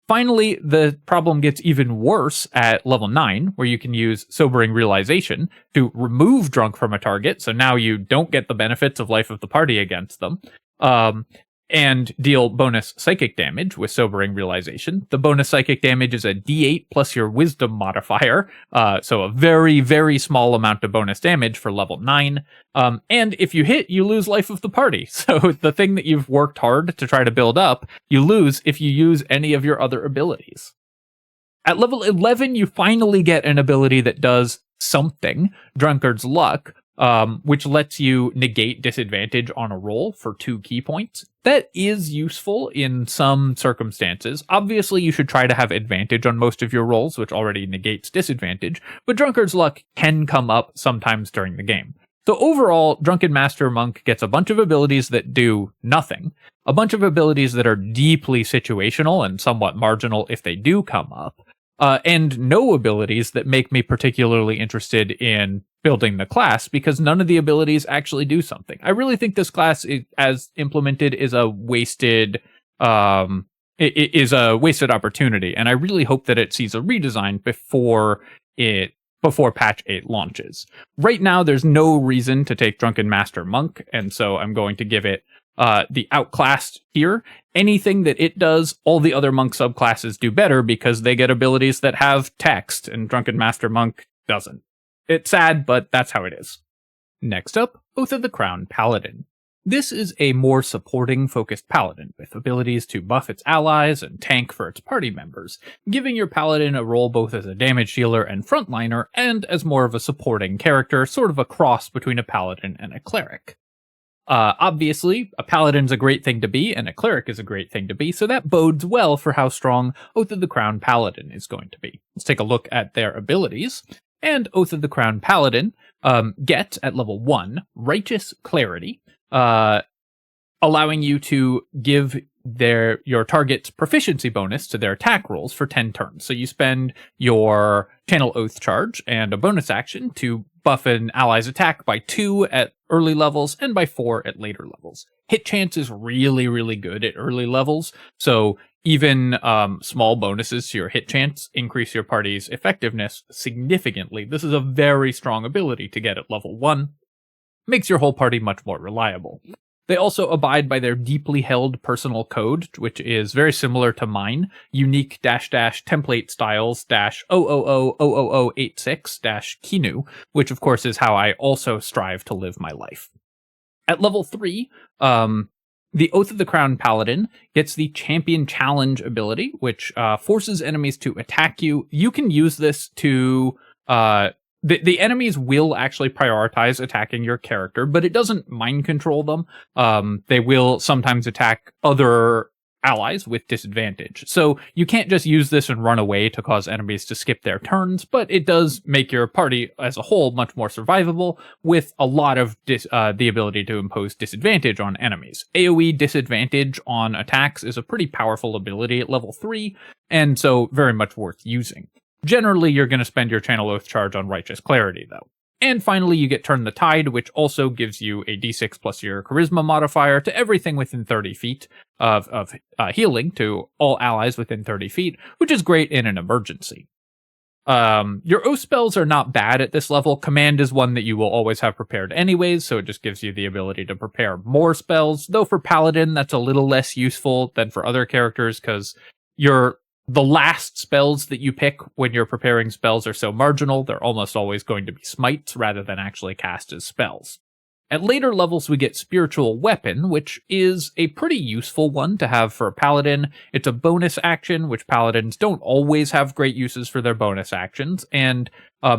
Finally, the problem gets even worse at level 9, where you can use Sobering Realization to remove drunk from a target, so now you don't get the benefits of Life of the Party against them. and deal bonus psychic damage with Sobering Realization. The bonus psychic damage is a d8 plus your wisdom modifier, so a very, very small amount of bonus damage for level 9. And if you hit, you lose life of the party. So the thing that you've worked hard to try to build up, you lose if you use any of your other abilities. At level 11, you finally get an ability that does something, Drunkard's Luck, which lets you negate disadvantage on a roll for 2 key points. That is useful in some circumstances. Obviously, you should try to have advantage on most of your rolls, which already negates disadvantage, but Drunkard's Luck can come up sometimes during the game. So overall, Drunken Master Monk gets a bunch of abilities that do nothing, a bunch of abilities that are deeply situational and somewhat marginal if they do come up, and no abilities that make me particularly interested in building the class, because none of the abilities actually do something. I really think this class, as implemented, is a wasted opportunity, and I really hope that it sees a redesign before patch 8 launches. Right now, there's no reason to take Drunken Master Monk, and so I'm going to give it the outclassed tier. Anything that it does, all the other monk subclasses do better because they get abilities that have text, and Drunken Master Monk doesn't. It's sad, but that's how it is. Next up, Oath of the Crown Paladin. This is a more supporting-focused paladin, with abilities to buff its allies and tank for its party members, giving your paladin a role both as a damage dealer and frontliner, and as more of a supporting character, sort of a cross between a paladin and a cleric. Obviously, a paladin's a great thing to be, and a cleric is a great thing to be, so that bodes well for how strong Oath of the Crown Paladin is going to be. Let's take a look at their abilities. And Oath of the Crown Paladin gets, at level 1, Righteous Clarity, allowing you to give your target's proficiency bonus to their attack rolls for 10 turns. So you spend your Channel Oath charge and a bonus action to buff an ally's attack by 2 at early levels and by 4 at later levels. Hit chance is really, really good at early levels, so even small bonuses to your hit chance increase your party's effectiveness significantly. This is a very strong ability to get at level 1. Makes your whole party much more reliable. They also abide by their deeply held personal code, which is very similar to mine, unique -- template styles -0000086 Kinu, which of course is how I also strive to live my life. At level 3, the Oath of the Crown Paladin gets the Champion Challenge ability, which forces enemies to attack you. You can use this to... The enemies will actually prioritize attacking your character, but it doesn't mind control them. They will sometimes attack other allies with disadvantage. So you can't just use this and run away to cause enemies to skip their turns, but it does make your party as a whole much more survivable, with a lot of the ability to impose disadvantage on enemies. AoE disadvantage on attacks is a pretty powerful ability at level 3, and so very much worth using. Generally, you're going to spend your Channel Oath charge on Righteous Clarity, though. And finally, you get Turn the Tide, which also gives you a d6 plus your Charisma modifier to everything within 30 feet of healing to all allies within 30 feet, which is great in an emergency. Your Oath spells are not bad at this level. Command is one that you will always have prepared anyways, so it just gives you the ability to prepare more spells, though for Paladin, that's a little less useful than for other characters, because the last spells that you pick when you're preparing spells are so marginal, they're almost always going to be smites rather than actually cast as spells. At later levels, we get Spiritual Weapon, which is a pretty useful one to have for a paladin. It's a bonus action, which paladins don't always have great uses for their bonus actions, and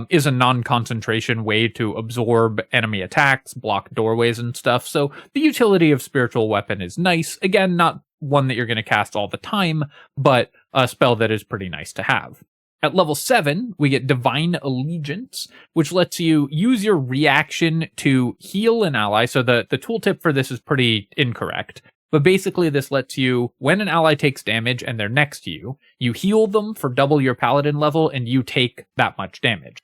is a non-concentration way to absorb enemy attacks, block doorways and stuff. So the utility of Spiritual Weapon is nice. Again, not one that you're going to cast all the time, but a spell that is pretty nice to have. At level 7, we get Divine Allegiance, which lets you use your reaction to heal an ally. So the tooltip for this is pretty incorrect. But basically this lets you, when an ally takes damage and they're next to you, you heal them for double your paladin level and you take that much damage.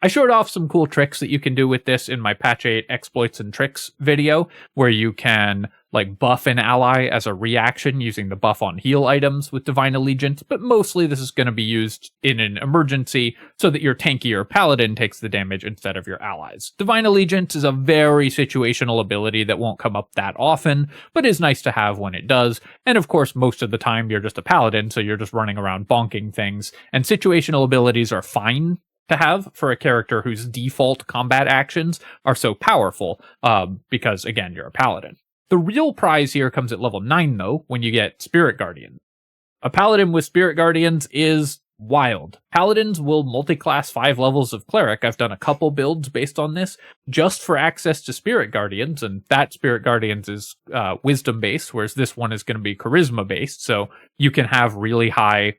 I showed off some cool tricks that you can do with this in my patch 8 exploits and tricks video, where you can like buff an ally as a reaction using the buff on heal items with Divine Allegiance, but mostly this is going to be used in an emergency so that your tankier Paladin takes the damage instead of your allies. Divine Allegiance is a very situational ability that won't come up that often, but is nice to have when it does, and of course most of the time you're just a Paladin, so you're just running around bonking things, and situational abilities are fine to have for a character whose default combat actions are so powerful, because again, you're a Paladin. The real prize here comes at level 9, though, when you get Spirit Guardian. A Paladin with Spirit Guardians is wild. Paladins will multi-class 5 levels of Cleric. I've done a couple builds based on this, just for access to Spirit Guardians, and that Spirit Guardians is Wisdom-based, whereas this one is going to be Charisma-based, so you can have really high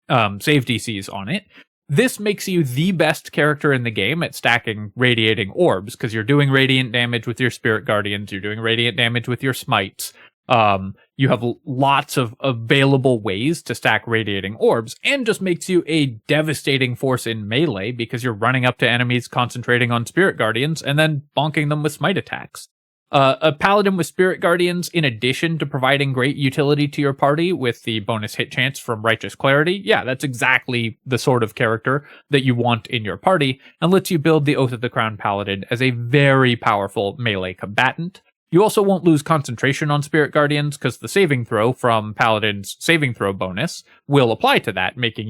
save DCs on it. This makes you the best character in the game at stacking Radiating Orbs, because you're doing Radiant damage with your Spirit Guardians, you're doing Radiant damage with your Smites. You have lots of available ways to stack Radiating Orbs, and just makes you a devastating force in melee, because you're running up to enemies, concentrating on Spirit Guardians, and then bonking them with Smite attacks. A Paladin with Spirit Guardians, in addition to providing great utility to your party with the bonus hit chance from Righteous Clarity, yeah, that's exactly the sort of character that you want in your party, and lets you build the Oath of the Crown Paladin as a very powerful melee combatant. You also won't lose concentration on Spirit Guardians, because the saving throw from Paladin's saving throw bonus will apply to that, making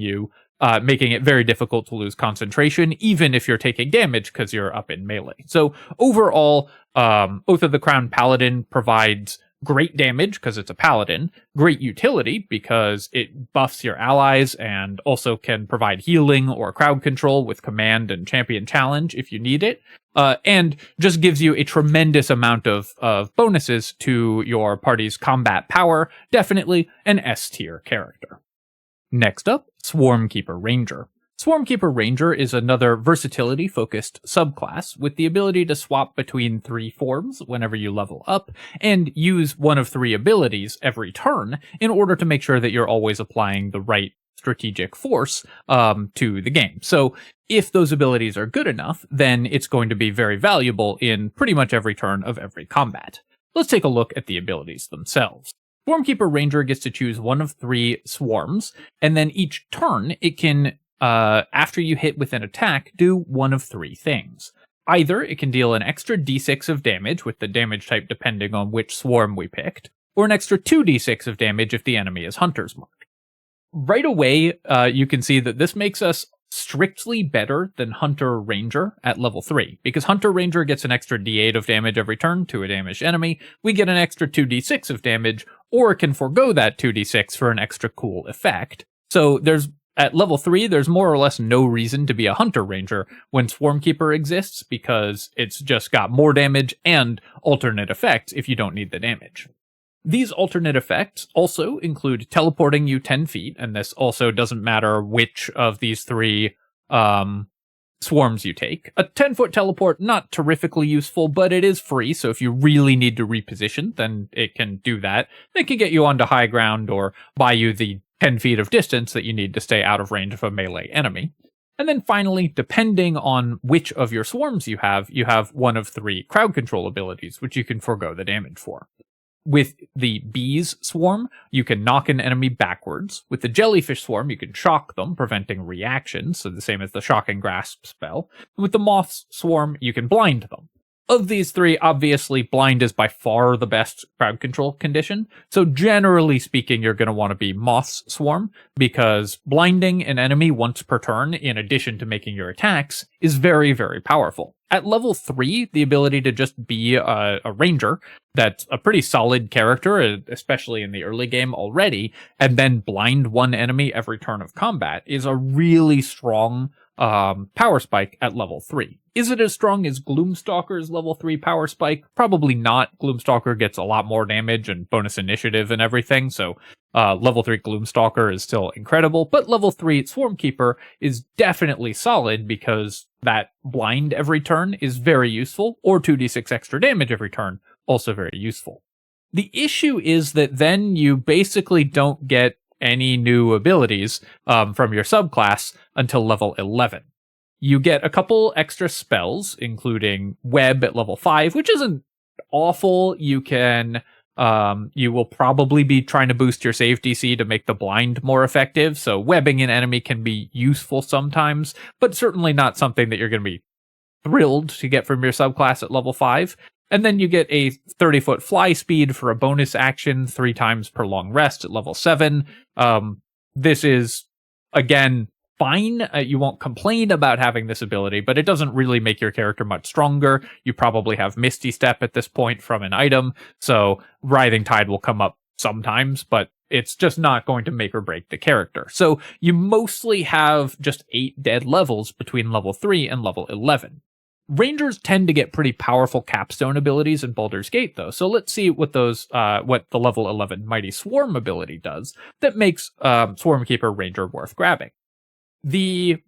it very difficult to lose concentration, even if you're taking damage because you're up in melee. So overall, Oath of the Crown Paladin provides great damage because it's a Paladin, great utility because it buffs your allies and also can provide healing or crowd control with Command and Champion Challenge if you need it, and just gives you a tremendous amount of bonuses to your party's combat power. Definitely an S-tier character. Next up, Swarmkeeper Ranger. Swarmkeeper Ranger is another versatility-focused subclass with the ability to swap between 3 forms whenever you level up, and use one of 3 abilities every turn in order to make sure that you're always applying the right strategic force to the game. So if those abilities are good enough, then it's going to be very valuable in pretty much every turn of every combat. Let's take a look at the abilities themselves. Swarmkeeper Ranger gets to choose one of 3 swarms, and then each turn it can, after you hit with an attack, do one of 3 things. Either it can deal an extra d6 of damage with the damage type depending on which swarm we picked, or an extra 2d6 of damage if the enemy is Hunter's Mark. Right away, you can see that this makes us strictly better than Hunter Ranger at level 3, because Hunter Ranger gets an extra d8 of damage every turn to a damaged enemy, we get an extra 2d6 of damage, or can forego that 2d6 for an extra cool effect. So at level 3, there's more or less no reason to be a Hunter Ranger when Swarmkeeper exists, because it's just got more damage and alternate effects if you don't need the damage. These alternate effects also include teleporting you 10 feet, and this also doesn't matter which of these 3 swarms you take. A 10-foot teleport, not terrifically useful, but it is free, so if you really need to reposition, then it can do that. It can get you onto high ground or buy you the 10 feet of distance that you need to stay out of range of a melee enemy. And then finally, depending on which of your swarms you have one of 3 crowd control abilities, which you can forego the damage for. With the bees swarm, you can knock an enemy backwards. With the jellyfish swarm, you can shock them, preventing reactions, so the same as the shocking grasp spell. With the moths swarm, you can blind them. Of these 3, obviously, blind is by far the best crowd control condition, so generally speaking, you're going to want to be Moth's Swarm, because blinding an enemy once per turn, in addition to making your attacks, is very, very powerful. At level 3, the ability to just be a ranger, that's a pretty solid character, especially in the early game already, and then blind one enemy every turn of combat, is a really strong power spike at level 3. Is it as strong as Gloomstalker's level 3 power spike? Probably not. Gloomstalker gets a lot more damage and bonus initiative and everything, so level 3 Gloomstalker is still incredible, but level 3 Swarmkeeper is definitely solid because that blind every turn is very useful, or 2d6 extra damage every turn, also very useful. The issue is that then you basically don't get any new abilities from your subclass until level 11. You get a couple extra spells, including Web at level 5, which isn't awful. You can, you will probably be trying to boost your save DC to make the blind more effective, so webbing an enemy can be useful sometimes, but certainly not something that you're going to be thrilled to get from your subclass at level 5. And then you get a 30-foot fly speed for a bonus action 3 times per long rest at level 7. This is, again, fine. You won't complain about having this ability, but it doesn't really make your character much stronger. You probably have Misty Step at this point from an item, so Writhing Tide will come up sometimes, but it's just not going to make or break the character. So you mostly have just 8 dead levels between level 3 and level 11. Rangers tend to get pretty powerful capstone abilities in Baldur's Gate, though, so let's see what those, what the level 11 Mighty Swarm ability does that makes Swarmkeeper Ranger worth grabbing. Basically,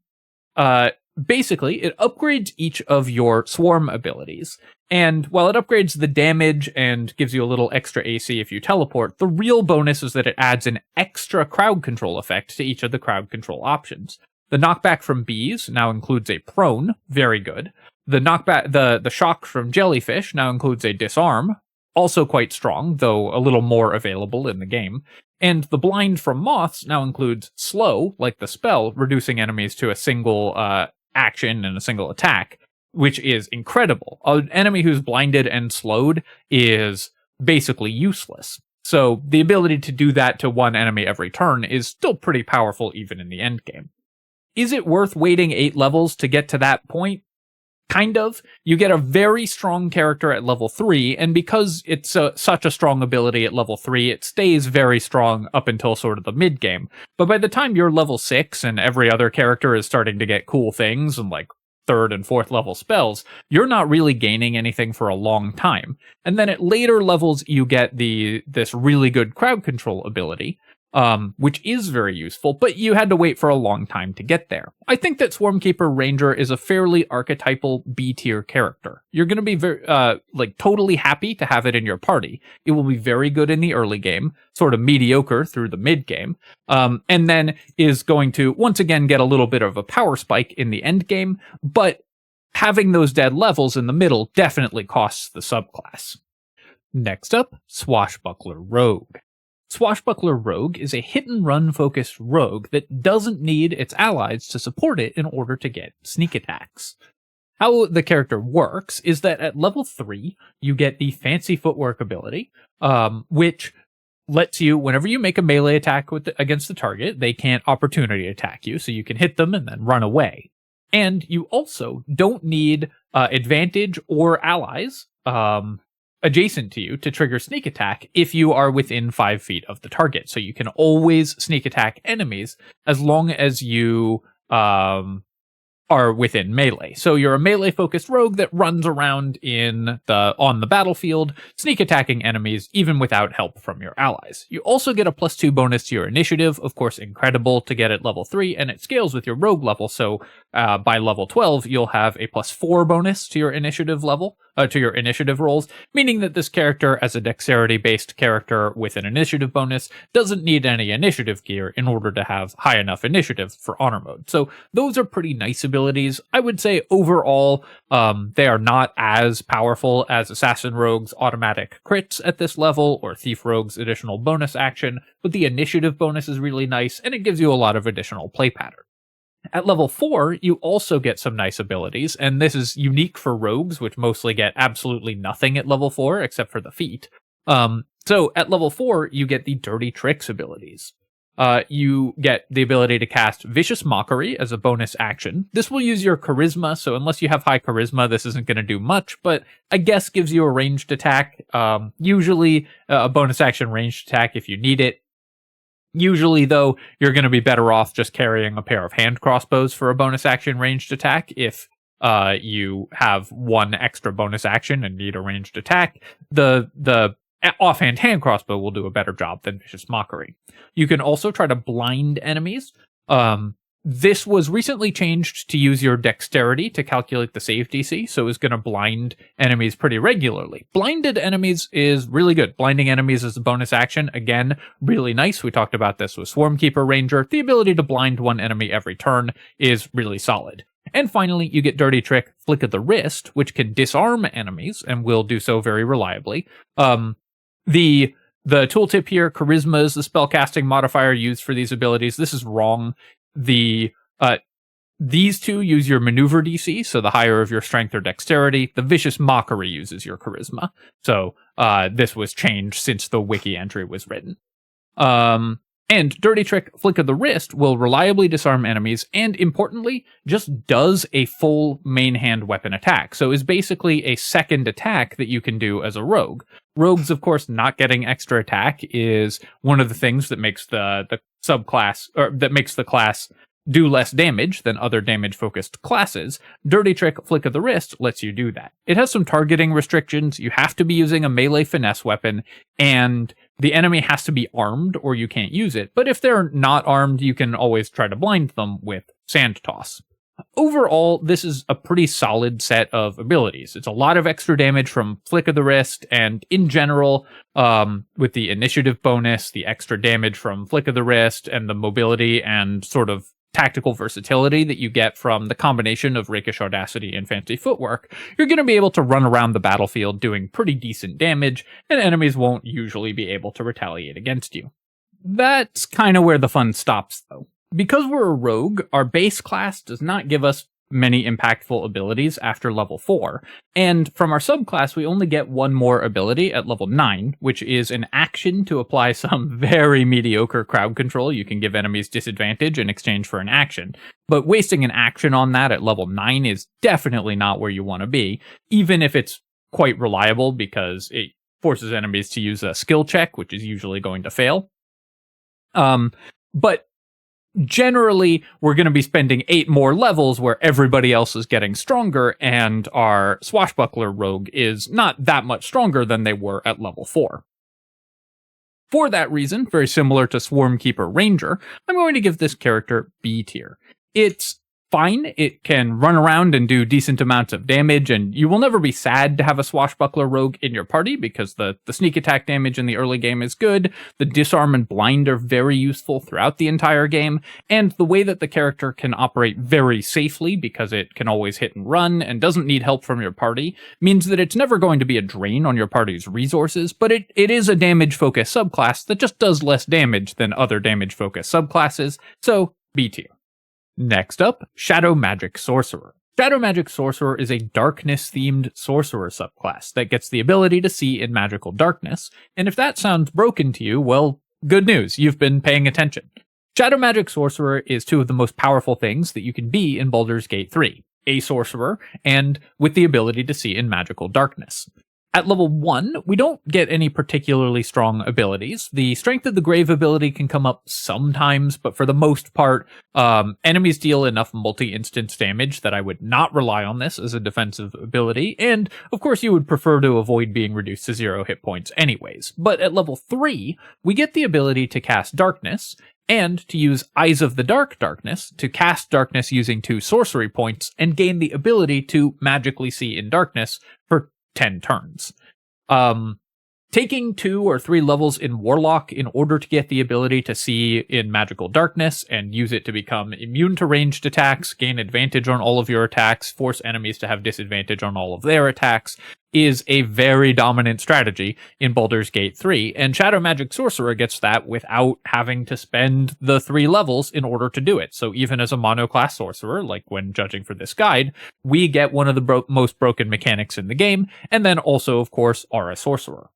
it upgrades each of your Swarm abilities, and while it upgrades the damage and gives you a little extra AC if you teleport, the real bonus is that it adds an extra crowd control effect to each of the crowd control options. The knockback from bees now includes a prone, very good. The knockback, the shock from jellyfish now includes a disarm, also quite strong, though a little more available in the game. And the blind from moths now includes slow, like the spell, reducing enemies to a single action and a single attack, which is incredible. An enemy who's blinded and slowed is basically useless. So the ability to do that to one enemy every turn is still pretty powerful even in the endgame. Is it worth waiting 8 levels to get to that point? Kind of. You get a very strong character at level 3, and because it's such a strong ability at level 3, it stays very strong up until sort of the mid-game. But by the time you're level 6 and every other character is starting to get cool things and like 3rd and 4th level spells, you're not really gaining anything for a long time. And then at later levels, you get this really good crowd control ability, which is very useful, but you had to wait for a long time to get there. I think that Swarmkeeper Ranger is a fairly archetypal B-tier character. You're going to be very, totally happy to have it in your party. It will be very good in the early game, sort of mediocre through the mid-game, and then is going to, once again, get a little bit of a power spike in the end game, but having those dead levels in the middle definitely costs the subclass. Next up, Swashbuckler Rogue. Swashbuckler Rogue is a hit-and-run focused rogue that doesn't need its allies to support it in order to get sneak attacks. How the character works is that at level 3, you get the Fancy Footwork ability, which lets you, whenever you make a melee attack against the target, they can't opportunity attack you, so you can hit them and then run away. And you also don't need advantage or allies adjacent to you to trigger sneak attack if you are within 5 feet of the target. So you can always sneak attack enemies as long as you are within melee. So you're a melee focused rogue that runs around on the battlefield, sneak attacking enemies even without help from your allies. You also get a +2 bonus to your initiative, of course incredible to get at level 3, and it scales with your rogue level, so by level 12 you'll have a +4 bonus to your initiative level, to your initiative rolls, meaning that this character, as a dexterity-based character with an initiative bonus, doesn't need any initiative gear in order to have high enough initiative for honor mode. So those are pretty nice abilities. I would say overall, they are not as powerful as Assassin Rogue's automatic crits at this level, or Thief Rogue's additional bonus action, but the initiative bonus is really nice, and it gives you a lot of additional play pattern. At level 4, you also get some nice abilities, and this is unique for rogues, which mostly get absolutely nothing at level 4, except for the feat. So at level 4, you get the Dirty Tricks abilities. You get the ability to cast Vicious Mockery as a bonus action. This will use your charisma, so unless you have high charisma, this isn't going to do much, but I guess gives you a ranged attack. Usually a bonus action ranged attack if you need it. Usually, though, you're going to be better off just carrying a pair of hand crossbows for a bonus action ranged attack if you have one extra bonus action and need a ranged attack. The offhand hand crossbow will do a better job than Vicious Mockery. You can also try to blind enemies. This was recently changed to use your dexterity to calculate the save DC, so it's going to blind enemies pretty regularly. Blinded enemies is really good. Blinding enemies as a bonus action, again, really nice. We talked about this with Swarmkeeper Ranger. The ability to blind one enemy every turn is really solid. And finally, you get Dirty Trick, Flick of the Wrist, which can disarm enemies and will do so very reliably. The tooltip here, Charisma is the spellcasting modifier used for these abilities. This is wrong. These two use your maneuver DC, so the higher of your strength or dexterity. The Vicious Mockery uses your charisma. So this was changed since the wiki entry was written. And Dirty Trick, Flick of the Wrist will reliably disarm enemies and, importantly, just does a full main hand weapon attack. So is basically a second attack that you can do as a rogue. Rogues, of course, not getting extra attack is one of the things that makes the subclass, or that makes the class do less damage than other damage-focused classes. Dirty Trick, Flick of the Wrist lets you do that. It has some targeting restrictions. You have to be using a melee finesse weapon, and the enemy has to be armed or you can't use it. But if they're not armed, you can always try to blind them with Sand Toss. Overall, this is a pretty solid set of abilities. It's a lot of extra damage from Flick of the Wrist, and in general, with the initiative bonus, the extra damage from Flick of the Wrist, and the mobility and sort of tactical versatility that you get from the combination of Rakish Audacity and Fancy Footwork, you're going to be able to run around the battlefield doing pretty decent damage, and enemies won't usually be able to retaliate against you. That's kind of where the fun stops, though. Because we're a rogue, our base class does not give us many impactful abilities after level 4, and from our subclass we only get one more ability at level 9, which is an action to apply some very mediocre crowd control. You can give enemies disadvantage in exchange for an action, but wasting an action on that at level 9 is definitely not where you want to be, even if it's quite reliable because it forces enemies to use a skill check, which is usually going to fail. But generally, we're going to be spending 8 more levels where everybody else is getting stronger, and our Swashbuckler Rogue is not that much stronger than they were at level 4. For that reason, very similar to Swarmkeeper Ranger, I'm going to give this character B tier. It's fine, it can run around and do decent amounts of damage, and you will never be sad to have a Swashbuckler Rogue in your party because the sneak attack damage in the early game is good, the disarm and blind are very useful throughout the entire game, and the way that the character can operate very safely because it can always hit and run and doesn't need help from your party means that it's never going to be a drain on your party's resources, but it is a damage-focused subclass that just does less damage than other damage-focused subclasses, so B tier. Next up, Shadow Magic Sorcerer. Shadow Magic Sorcerer is a darkness-themed sorcerer subclass that gets the ability to see in magical darkness, and if that sounds broken to you, well, good news, you've been paying attention. Shadow Magic Sorcerer is two of the most powerful things that you can be in Baldur's Gate 3, a sorcerer, and with the ability to see in magical darkness. At level 1, we don't get any particularly strong abilities. The Strength of the Grave ability can come up sometimes, but for the most part, enemies deal enough multi-instance damage that I would not rely on this as a defensive ability, and of course you would prefer to avoid being reduced to 0 hit points anyways. But at level 3, we get the ability to cast Darkness, and to use Eyes of the Darkness to cast Darkness using 2 sorcery points, and gain the ability to magically see in darkness for 10 turns. Taking 2 or 3 levels in Warlock in order to get the ability to see in magical darkness and use it to become immune to ranged attacks, gain advantage on all of your attacks, force enemies to have disadvantage on all of their attacks, is a very dominant strategy in Baldur's Gate 3, and Shadow Magic Sorcerer gets that without having to spend the 3 levels in order to do it. So even as a monoclass sorcerer, like when judging for this guide, we get one of the most broken mechanics in the game, and then also, of course, are a sorcerer.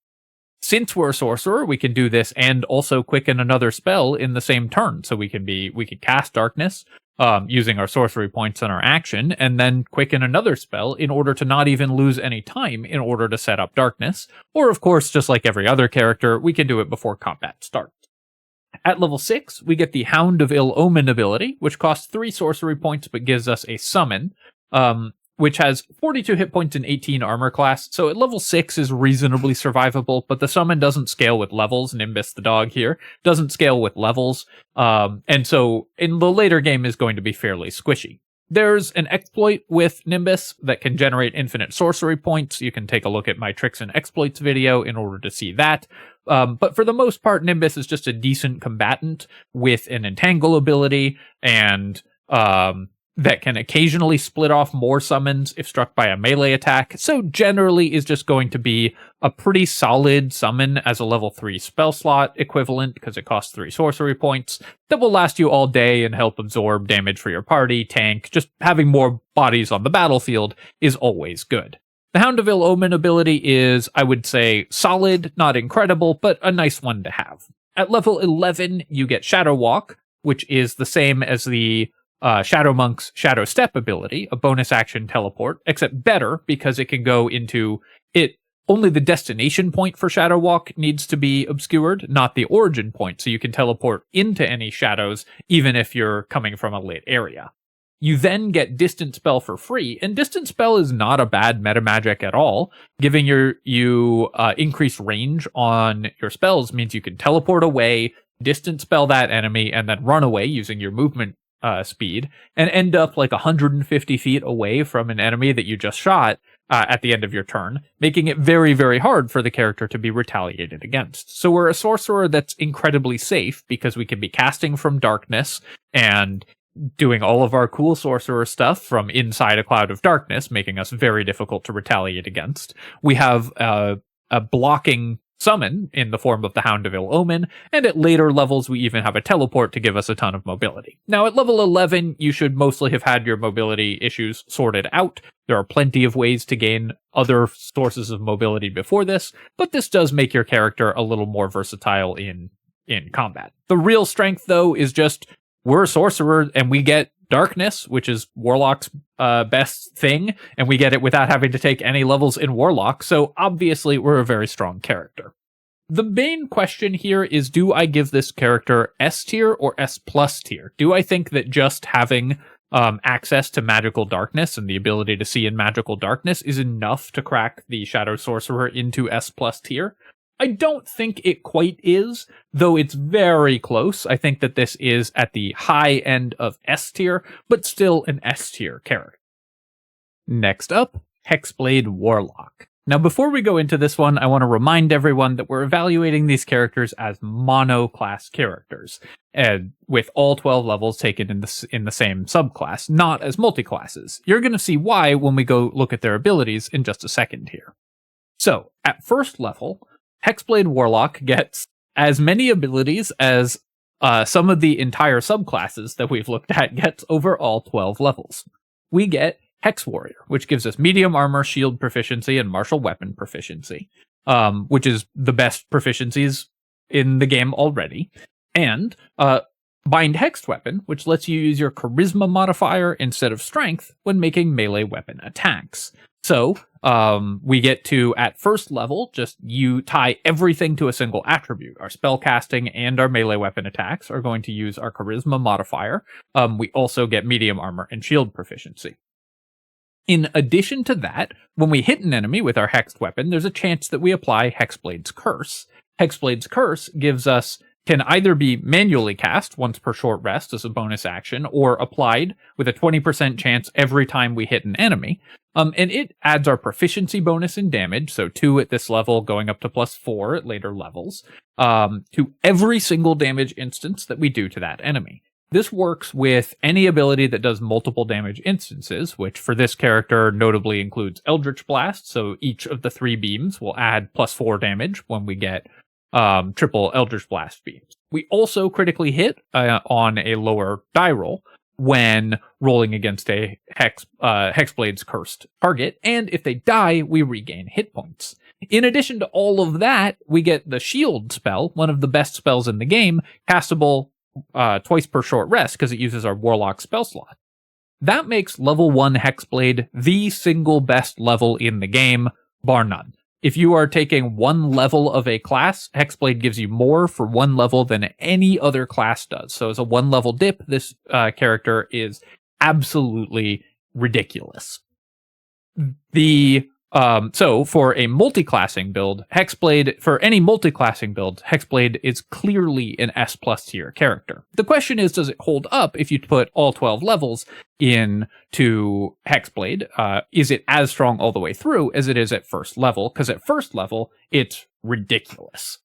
Since we're a sorcerer, we can do this and also quicken another spell in the same turn. So we could cast Darkness, using our sorcery points and our action, and then quicken another spell in order to not even lose any time in order to set up Darkness. Or, of course, just like every other character, we can do it before combat starts. At level 6, we get the Hound of Ill Omen ability, which costs 3 sorcery points but gives us a summon, which has 42 hit points and 18 armor class, so at level 6 is reasonably survivable, but the summon doesn't scale with levels. Nimbus the dog here doesn't scale with levels, and so in the later game is going to be fairly squishy. There's an exploit with Nimbus that can generate infinite sorcery points. You can take a look at my Tricks and Exploits video in order to see that. But for the most part, Nimbus is just a decent combatant with an Entangle ability and that can occasionally split off more summons if struck by a melee attack, so generally is just going to be a pretty solid summon as a level 3 spell slot equivalent, because it costs 3 sorcery points, that will last you all day and help absorb damage for your party, tank. Just having more bodies on the battlefield is always good. The Hound of Ill Omen ability is, I would say, solid, not incredible, but a nice one to have. At level 11, you get Shadow Walk, which is the same as the Shadow Monk's Shadow Step ability, a bonus action teleport, except better because it can go into it. Only the destination point for Shadow Walk needs to be obscured, not the origin point, so you can teleport into any shadows, even if you're coming from a lit area. You then get Distant Spell for free, and Distant Spell is not a bad meta magic at all. Giving you increased range on your spells means you can teleport away, Distant Spell that enemy, and then run away using your movement speed, and end up like 150 feet away from an enemy that you just shot at the end of your turn, making it very, very hard for the character to be retaliated against. So we're a sorcerer that's incredibly safe because we can be casting from darkness and doing all of our cool sorcerer stuff from inside a cloud of darkness, making us very difficult to retaliate against. We have a blocking summon in the form of the Hound of Ill Omen, and at later levels we even have a teleport to give us a ton of mobility. Now at level 11, you should mostly have had your mobility issues sorted out. There are plenty of ways to gain other sources of mobility before this, but this does make your character a little more versatile in combat. The real strength, though, is just we're a sorcerer and we get darkness, which is Warlock's best thing, and we get it without having to take any levels in Warlock, so obviously we're a very strong character. The main question here is, do I give this character S tier or S plus tier? Do I think that just having access to magical darkness and the ability to see in magical darkness is enough to crack the Shadow Sorcerer into S plus tier? I don't think it quite is, though it's very close. I think that this is at the high end of S tier, but still an S tier character. Next up, Hexblade Warlock. Now, before we go into this one, I want to remind everyone that we're evaluating these characters as mono-class characters, and with all 12 levels taken in the same subclass, not as multi-classes. You're going to see why when we go look at their abilities in just a second here. So, at first level, Hexblade Warlock gets as many abilities as some of the entire subclasses that we've looked at gets over all 12 levels. We get Hex Warrior, which gives us medium armor, shield proficiency, and martial weapon proficiency, which is the best proficiencies in the game already. And Bind Hexed Weapon, which lets you use your charisma modifier instead of strength when making melee weapon attacks. So, we get to, at first level, just you tie everything to a single attribute. Our spellcasting and our melee weapon attacks are going to use our charisma modifier. We also get medium armor and shield proficiency. In addition to that, when we hit an enemy with our hexed weapon, there's a chance that we apply Hexblade's Curse. Hexblade's Curse can either be manually cast once per short rest as a bonus action, or applied with a 20% chance every time we hit an enemy. And it adds our proficiency bonus in damage, so 2 at this level going up to +4 at later levels, to every single damage instance that we do to that enemy. This works with any ability that does multiple damage instances, which for this character notably includes Eldritch Blast, so each of the 3 beams will add +4 damage when we get triple Eldritch Blast beams. We also critically hit on a lower die roll when rolling against a Hexblade's cursed target, and if they die, we regain hit points. In addition to all of that, we get the Shield spell, one of the best spells in the game, castable twice per short rest because it uses our Warlock spell slot. That makes level 1 Hexblade the single best level in the game, bar none. If you are taking one level of a class, Hexblade gives you more for one level than any other class does. So as a 1 level dip, this character is absolutely ridiculous. So for a multi-classing build, for any multi-classing build, Hexblade is clearly an S plus tier character. The question is, does it hold up if you put all 12 levels into Hexblade? Is it as strong all the way through as it is at first level? Because at first level, it's ridiculous.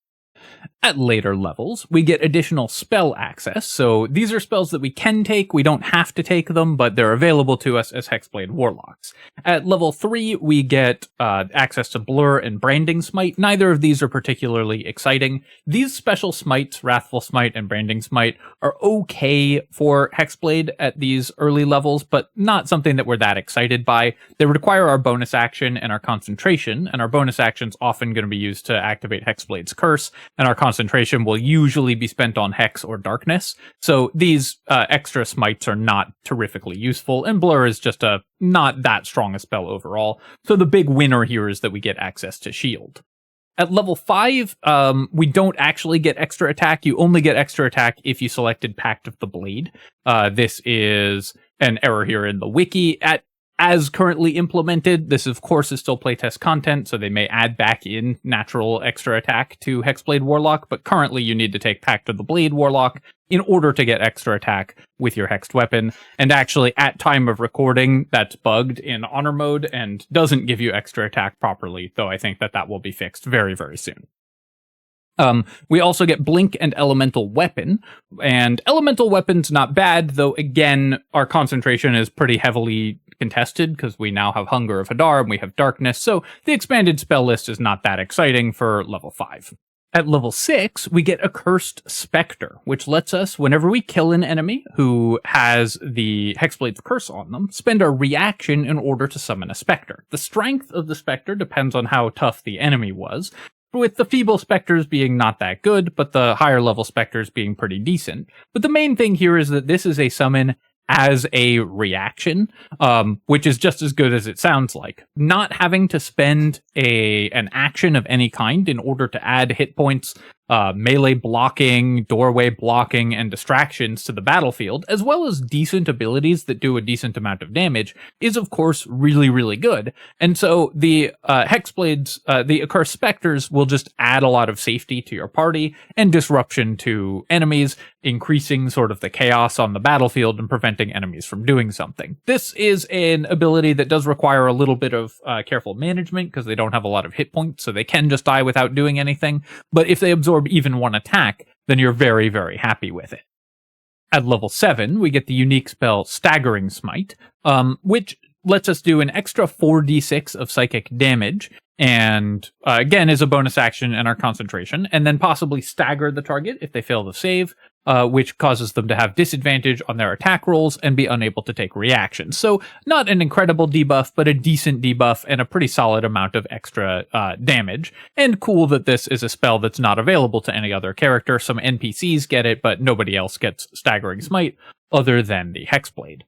At later levels, we get additional spell access, so these are spells that we can take, we don't have to take them, but they're available to us as Hexblade Warlocks. At level 3, we get access to Blur and Branding Smite. Neither of these are particularly exciting. These special smites, Wrathful Smite and Branding Smite, are okay for Hexblade at these early levels, but not something that we're that excited by. They require our bonus action and our concentration, and our bonus action's often going to be used to activate Hexblade's Curse, and our concentration will usually be spent on Hex or Darkness, so these extra smites are not terrifically useful, and Blur is just not that strong a spell overall, so the big winner here is that we get access to Shield. At level 5, we don't actually get extra attack. You only get extra attack if you selected Pact of the Blade. This is an error here in the wiki. As currently implemented, this of course is still playtest content, so they may add back in natural extra attack to Hexblade Warlock, but currently you need to take Pact of the Blade Warlock in order to get extra attack with your hexed weapon. And actually, at time of recording, that's bugged in Honor mode and doesn't give you extra attack properly, though I think that will be fixed very, very soon. We also get Blink and Elemental Weapon, and Elemental Weapon's not bad, though again, our concentration is pretty heavily contested because we now have Hunger of Hadar and we have Darkness, so the expanded spell list is not that exciting for level 5. At level 6, we get Accursed Spectre, which lets us, whenever we kill an enemy who has the Hexblade's Curse on them, spend a reaction in order to summon a Spectre. The strength of the Spectre depends on how tough the enemy was, with the feeble specters being not that good, but the higher level specters being pretty decent. But the main thing here is that this is a summon as a reaction, which is just as good as it sounds like. Not having to spend an action of any kind in order to add hit points, melee blocking, doorway blocking, and distractions to the battlefield, as well as decent abilities that do a decent amount of damage, is of course really, really good. And so the Hexblades, the Accursed Spectres, will just add a lot of safety to your party and disruption to enemies, increasing sort of the chaos on the battlefield and preventing enemies from doing something. This is an ability that does require a little bit of careful management because they don't have a lot of hit points, so they can just die without doing anything. But if they absorb even one attack, then you're very, very happy with it. At level 7, we get the unique spell Staggering Smite, which lets us do an extra 4d6 of psychic damage, and again is a bonus action in our concentration, and then possibly stagger the target if they fail the save, which causes them to have disadvantage on their attack rolls and be unable to take reactions. So not an incredible debuff, but a decent debuff and a pretty solid amount of extra damage. And cool that this is a spell that's not available to any other character. Some NPCs get it, but nobody else gets Staggering Smite other than the Hexblade.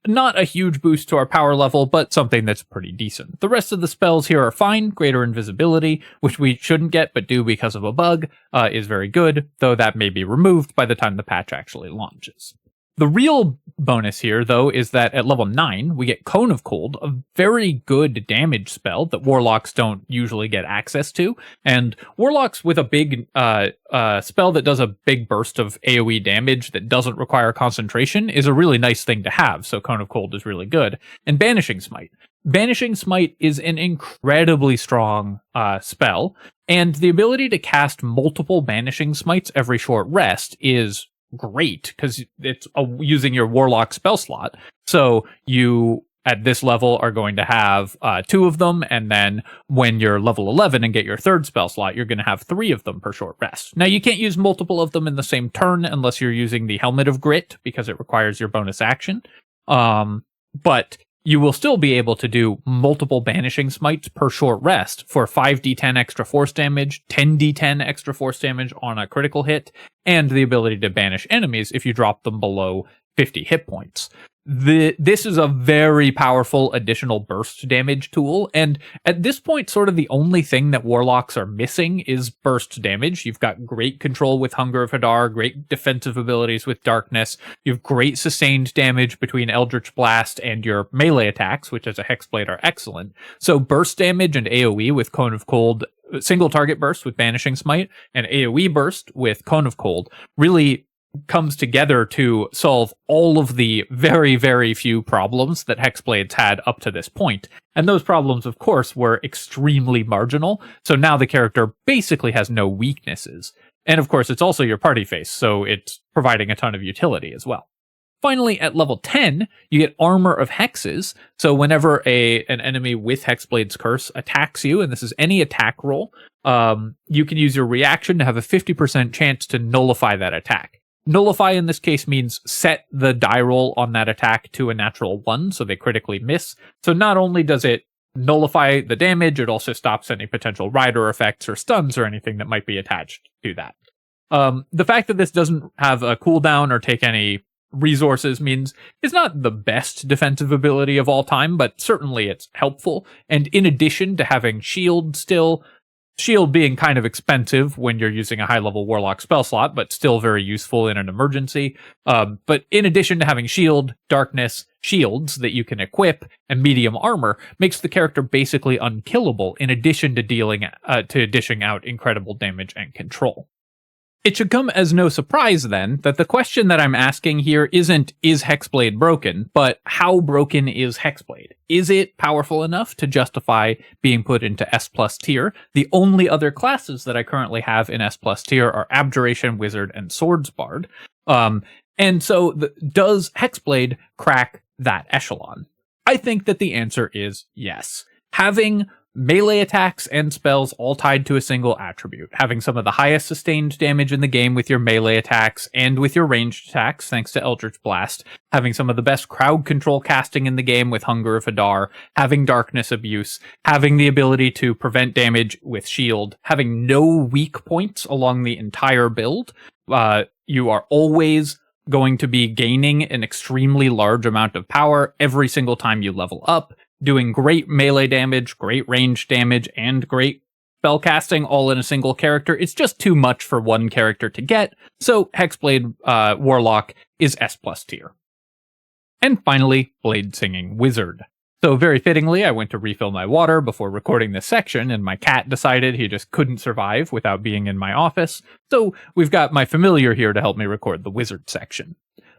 Not a huge boost to our power level, but something that's pretty decent. The rest of the spells here are fine. Greater Invisibility, which we shouldn't get but do because of a bug, is very good, though that may be removed by the time the patch actually launches. The real bonus here, though, is that at level 9, we get Cone of Cold, a very good damage spell that Warlocks don't usually get access to, and Warlocks with a big spell that does a big burst of AoE damage that doesn't require concentration is a really nice thing to have, so Cone of Cold is really good. And Banishing Smite. Banishing Smite is an incredibly strong spell, and the ability to cast multiple Banishing Smites every short rest is great because it's using your Warlock spell slot. So you at this level are going to have 2 of them, and then when you're level 11 and get your 3rd spell slot, you're going to have 3 of them per short rest. Now you can't use multiple of them in the same turn unless you're using the Helmet of Grit because it requires your bonus action. But you will still be able to do multiple Banishing Smites per short rest for 5d10 extra force damage, 10d10 extra force damage on a critical hit, and the ability to banish enemies if you drop them below 50 hit points. This is a very powerful additional burst damage tool, and at this point, sort of the only thing that Warlocks are missing is burst damage. You've got great control with Hunger of Hadar, great defensive abilities with Darkness, you have great sustained damage between Eldritch Blast and your melee attacks, which as a Hexblade are excellent. So burst damage and AoE with Cone of Cold, single target burst with Banishing Smite, and AoE burst with Cone of Cold really comes together to solve all of the very, very few problems that Hexblades had up to this point. And those problems, of course, were extremely marginal. So now the character basically has no weaknesses. And of course, it's also your party face, so it's providing a ton of utility as well. Finally, at level 10, you get Armor of Hexes. So whenever an enemy with Hexblade's Curse attacks you, and this is any attack roll, you can use your reaction to have a 50% chance to nullify that attack. Nullify in this case means set the die roll on that attack to a natural 1, so they critically miss. So not only does it nullify the damage, it also stops any potential rider effects or stuns or anything that might be attached to that. The fact that this doesn't have a cooldown or take any resources means it's not the best defensive ability of all time, but certainly it's helpful. And in addition to having shield still, shield being kind of expensive when you're using a high-level warlock spell slot, but still very useful in an emergency. But in addition to having shield, darkness, shields that you can equip, and medium armor, makes the character basically unkillable in addition to dishing out incredible damage and control. It should come as no surprise, then, that the question that I'm asking here isn't, is Hexblade broken, but how broken is Hexblade? Is it powerful enough to justify being put into S+ tier? The only other classes that I currently have in S+ tier are Abjuration Wizard and Swords Bard. And so, does Hexblade crack that echelon? I think that the answer is yes. Having melee attacks and spells all tied to a single attribute, having some of the highest sustained damage in the game with your melee attacks and with your ranged attacks thanks to Eldritch Blast, having some of the best crowd control casting in the game with Hunger of Hadar, having darkness abuse, having the ability to prevent damage with shield, having no weak points along the entire build, you are always going to be gaining an extremely large amount of power every single time you level up, doing great melee damage, great range damage, and great spellcasting all in a single character. It's just too much for one character to get, so Hexblade Warlock is S+ tier. And finally, Bladesinging Wizard. So very fittingly, I went to refill my water before recording this section, and my cat decided he just couldn't survive without being in my office, so we've got my familiar here to help me record the wizard section.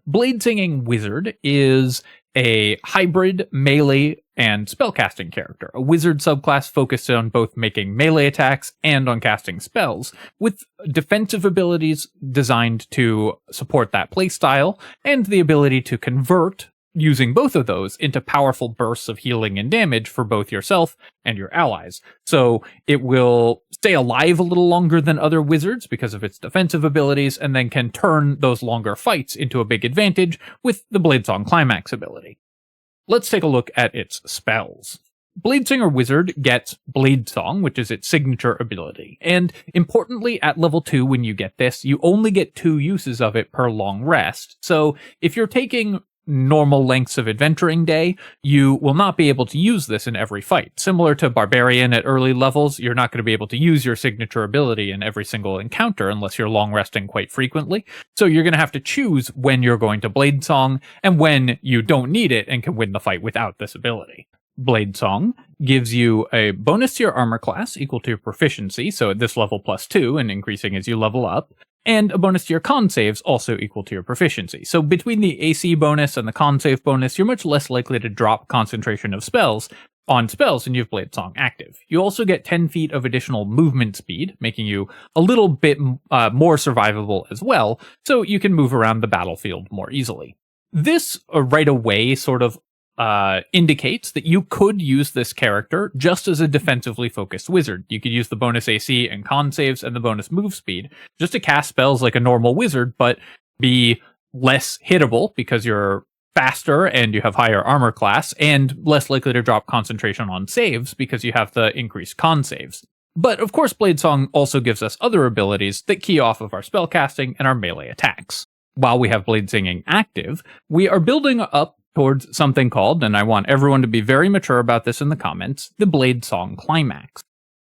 Bladesinging Wizard is a hybrid melee and spellcasting character, a wizard subclass focused on both making melee attacks and on casting spells, with defensive abilities designed to support that playstyle, and the ability to convert, using both of those, into powerful bursts of healing and damage for both yourself and your allies. So it will stay alive a little longer than other wizards because of its defensive abilities, and then can turn those longer fights into a big advantage with the Bladesong Climax ability. Let's take a look at its spells. Bladesinger Wizard gets Bladesong, which is its signature ability. And importantly, at level 2, when you get this, you only get 2 uses of it per long rest. So if you're taking normal lengths of adventuring day, you will not be able to use this in every fight. Similar to Barbarian at early levels, you're not going to be able to use your signature ability in every single encounter unless you're long resting quite frequently. So you're going to have to choose when you're going to Bladesong and when you don't need it and can win the fight without this ability. Bladesong gives you a bonus to your armor class equal to your proficiency, so at this level +2 and increasing as you level up, and a bonus to your con saves also equal to your proficiency. So between the AC bonus and the con save bonus, you're much less likely to drop concentration of spells on spells when you have Bladesong active. You also get 10 feet of additional movement speed, making you a little bit more survivable as well, so you can move around the battlefield more easily. This right away sort of indicates that you could use this character just as a defensively focused wizard. You could use the bonus AC and con saves and the bonus move speed just to cast spells like a normal wizard, but be less hittable because you're faster and you have higher armor class, and less likely to drop concentration on saves because you have the increased con saves. But of course, Bladesong also gives us other abilities that key off of our spellcasting and our melee attacks. While we have Bladesinging active, we are building up towards something called, and I want everyone to be very mature about this in the comments, the Bladesong Climax.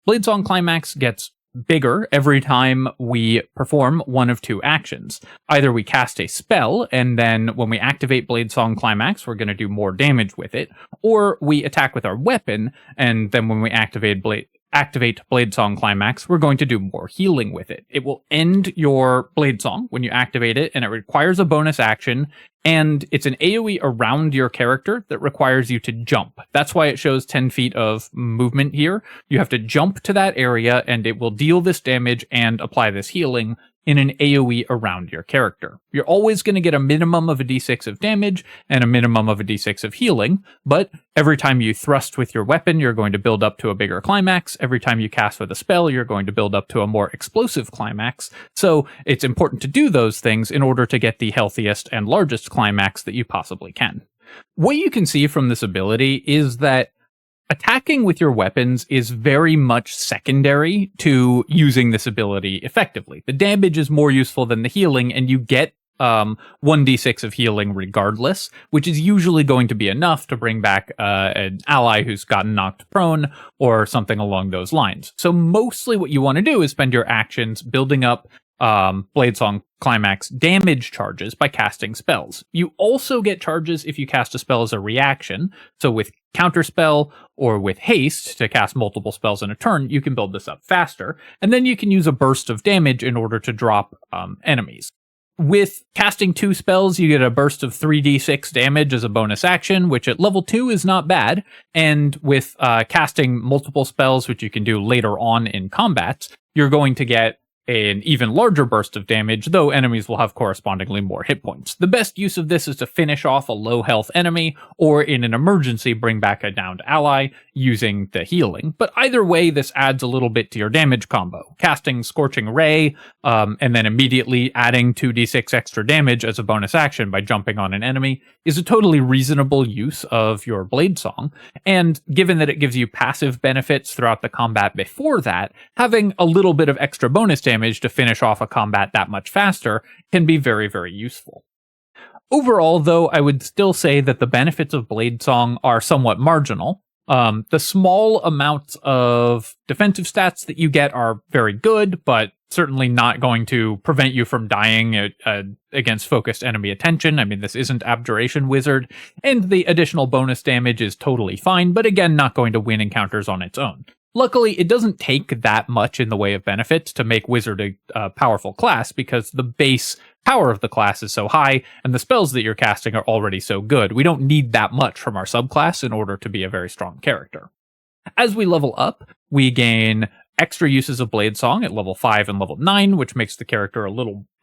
Bladesong Climax gets bigger every time we perform one of 2 actions. Either we cast a spell, and then when we activate Bladesong Climax, we're going to do more damage with it, or we attack with our weapon, and then when we activate activate Bladesong Climax, we're going to do more healing with it. It will end your Bladesong when you activate it, and it requires a bonus action, and it's an AoE around your character that requires you to jump. That's why it shows 10 feet of movement here. You have to jump to that area, and it will deal this damage and apply this healing in an AoE around your character. You're always going to get a minimum of a d6 of damage and a minimum of a d6 of healing, but every time you thrust with your weapon, you're going to build up to a bigger climax. Every time you cast with a spell, you're going to build up to a more explosive climax. So it's important to do those things in order to get the healthiest and largest climax that you possibly can. What you can see from this ability is that attacking with your weapons is very much secondary to using this ability effectively. The damage is more useful than the healing, and you get 1d6 of healing regardless, which is usually going to be enough to bring back an ally who's gotten knocked prone or something along those lines. So mostly what you want to do is spend your actions building up Bladesong Climax damage charges by casting spells. You also get charges if you cast a spell as a reaction. So with Counterspell or with Haste to cast multiple spells in a turn, you can build this up faster. And then you can use a burst of damage in order to drop enemies. With casting 2 spells, you get a burst of 3d6 damage as a bonus action, which at level 2 is not bad. And with casting multiple spells, which you can do later on in combats, you're going to get an even larger burst of damage, though enemies will have correspondingly more hit points. The best use of this is to finish off a low health enemy, or in an emergency bring back a downed ally using the healing. But either way, this adds a little bit to your damage combo. Casting Scorching Ray, and then immediately adding 2d6 extra damage as a bonus action by jumping on an enemy is a totally reasonable use of your Bladesong. And given that it gives you passive benefits throughout the combat before that, having a little bit of extra bonus damage to finish off a combat that much faster can be very, very useful. Overall, though, I would still say that the benefits of Bladesong are somewhat marginal. The small amounts of defensive stats that you get are very good, but certainly not going to prevent you from dying against focused enemy attention. I mean, this isn't Abjuration Wizard, and the additional bonus damage is totally fine, but again, not going to win encounters on its own. Luckily, it doesn't take that much in the way of benefits to make Wizard a powerful class, because the base power of the class is so high, and the spells that you're casting are already so good. We don't need that much from our subclass in order to be a very strong character. As we level up, we gain extra uses of Bladesong at level 5 and level 9, which makes the character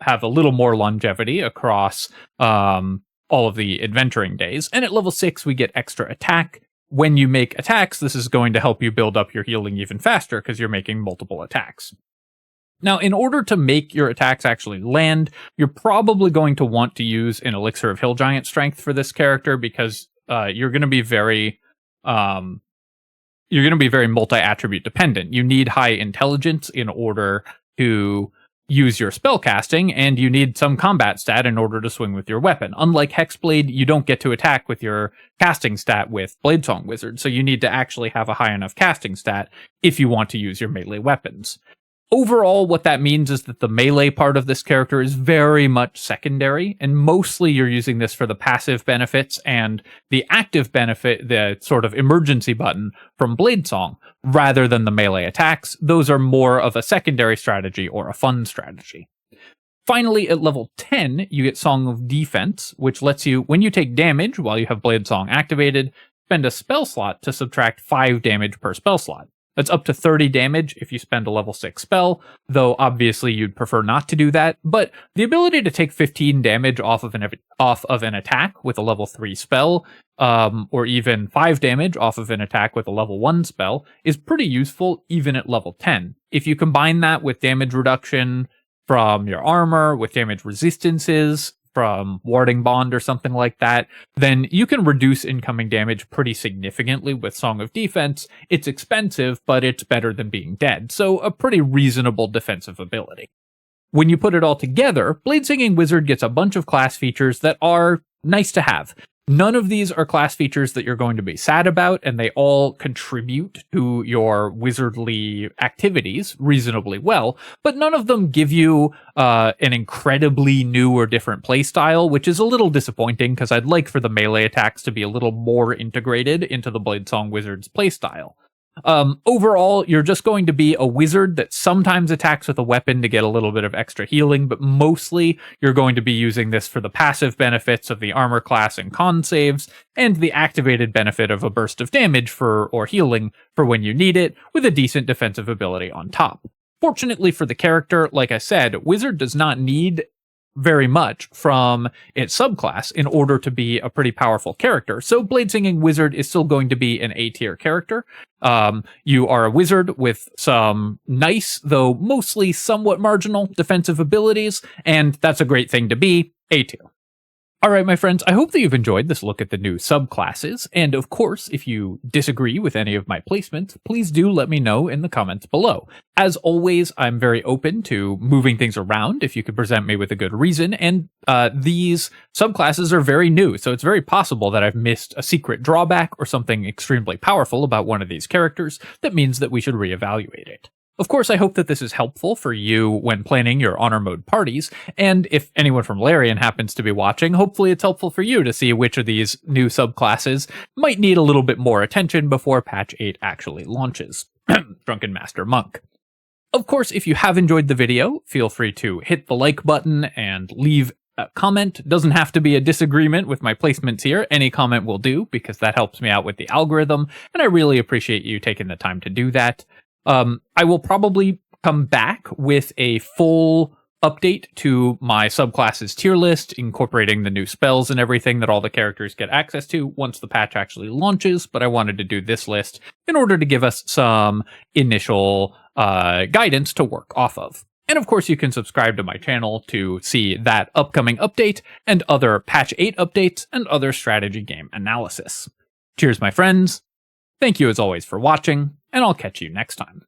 have a little more longevity across all of the adventuring days. And at level 6, we get extra attack. When you make attacks, this is going to help you build up your healing even faster because you're making multiple attacks. Now, in order to make your attacks actually land, you're probably going to want to use an Elixir of Hill Giant Strength for this character, because you're going to be very multi-attribute dependent. You need high intelligence in order to use your spell casting, and you need some combat stat in order to swing with your weapon. Unlike Hexblade, you don't get to attack with your casting stat with Bladesong Wizard, so you need to actually have a high enough casting stat if you want to use your melee weapons. Overall, what that means is that the melee part of this character is very much secondary, and mostly you're using this for the passive benefits and the active benefit, the sort of emergency button from Bladesong, rather than the melee attacks. Those are more of a secondary strategy or a fun strategy. Finally, at level 10, you get Song of Defense, which lets you, when you take damage while you have Bladesong activated, spend a spell slot to subtract 5 damage per spell slot. That's up to 30 damage if you spend a level 6 spell, though obviously you'd prefer not to do that. But the ability to take 15 damage off of an attack with a level 3 spell, or even 5 damage off of an attack with a level 1 spell, is pretty useful even at level 10. If you combine that with damage reduction from your armor, with damage resistances from Warding Bond or something like that, then you can reduce incoming damage pretty significantly with Song of Defense. It's expensive, but it's better than being dead, so a pretty reasonable defensive ability. When you put it all together, Bladesinging Wizard gets a bunch of class features that are nice to have. None of these are class features that you're going to be sad about, and they all contribute to your wizardly activities reasonably well, but none of them give you an incredibly new or different playstyle, which is a little disappointing because I'd like for the melee attacks to be a little more integrated into the Bladesong Wizard's playstyle. Overall, you're just going to be a wizard that sometimes attacks with a weapon to get a little bit of extra healing, but mostly you're going to be using this for the passive benefits of the armor class and con saves, and the activated benefit of a burst of damage or healing for when you need it, with a decent defensive ability on top. Fortunately for the character, like I said, wizard does not need very much from its subclass in order to be a pretty powerful character. So Bladesinging Wizard is still going to be an A-tier character. You are a wizard with some nice, though mostly somewhat marginal, defensive abilities, and that's a great thing to be, A-tier. Alright, my friends, I hope that you've enjoyed this look at the new subclasses, and of course, if you disagree with any of my placements, please do let me know in the comments below. As always, I'm very open to moving things around if you could present me with a good reason, and these subclasses are very new, so it's very possible that I've missed a secret drawback or something extremely powerful about one of these characters that means that we should reevaluate it. Of course, I hope that this is helpful for you when planning your honor mode parties, and if anyone from Larian happens to be watching, hopefully it's helpful for you to see which of these new subclasses might need a little bit more attention before patch 8 actually launches. Drunken Master Monk. Of course, if you have enjoyed the video, feel free to hit the like button and leave a comment. Doesn't have to be a disagreement with my placements here. Any comment will do, because that helps me out with the algorithm, and I really appreciate you taking the time to do that. I will probably come back with a full update to my subclasses tier list, incorporating the new spells and everything that all the characters get access to once the patch actually launches, but I wanted to do this list in order to give us some initial guidance to work off of. And of course, you can subscribe to my channel to see that upcoming update and other patch 8 updates and other strategy game analysis. Cheers, my friends. Thank you as always for watching, and I'll catch you next time.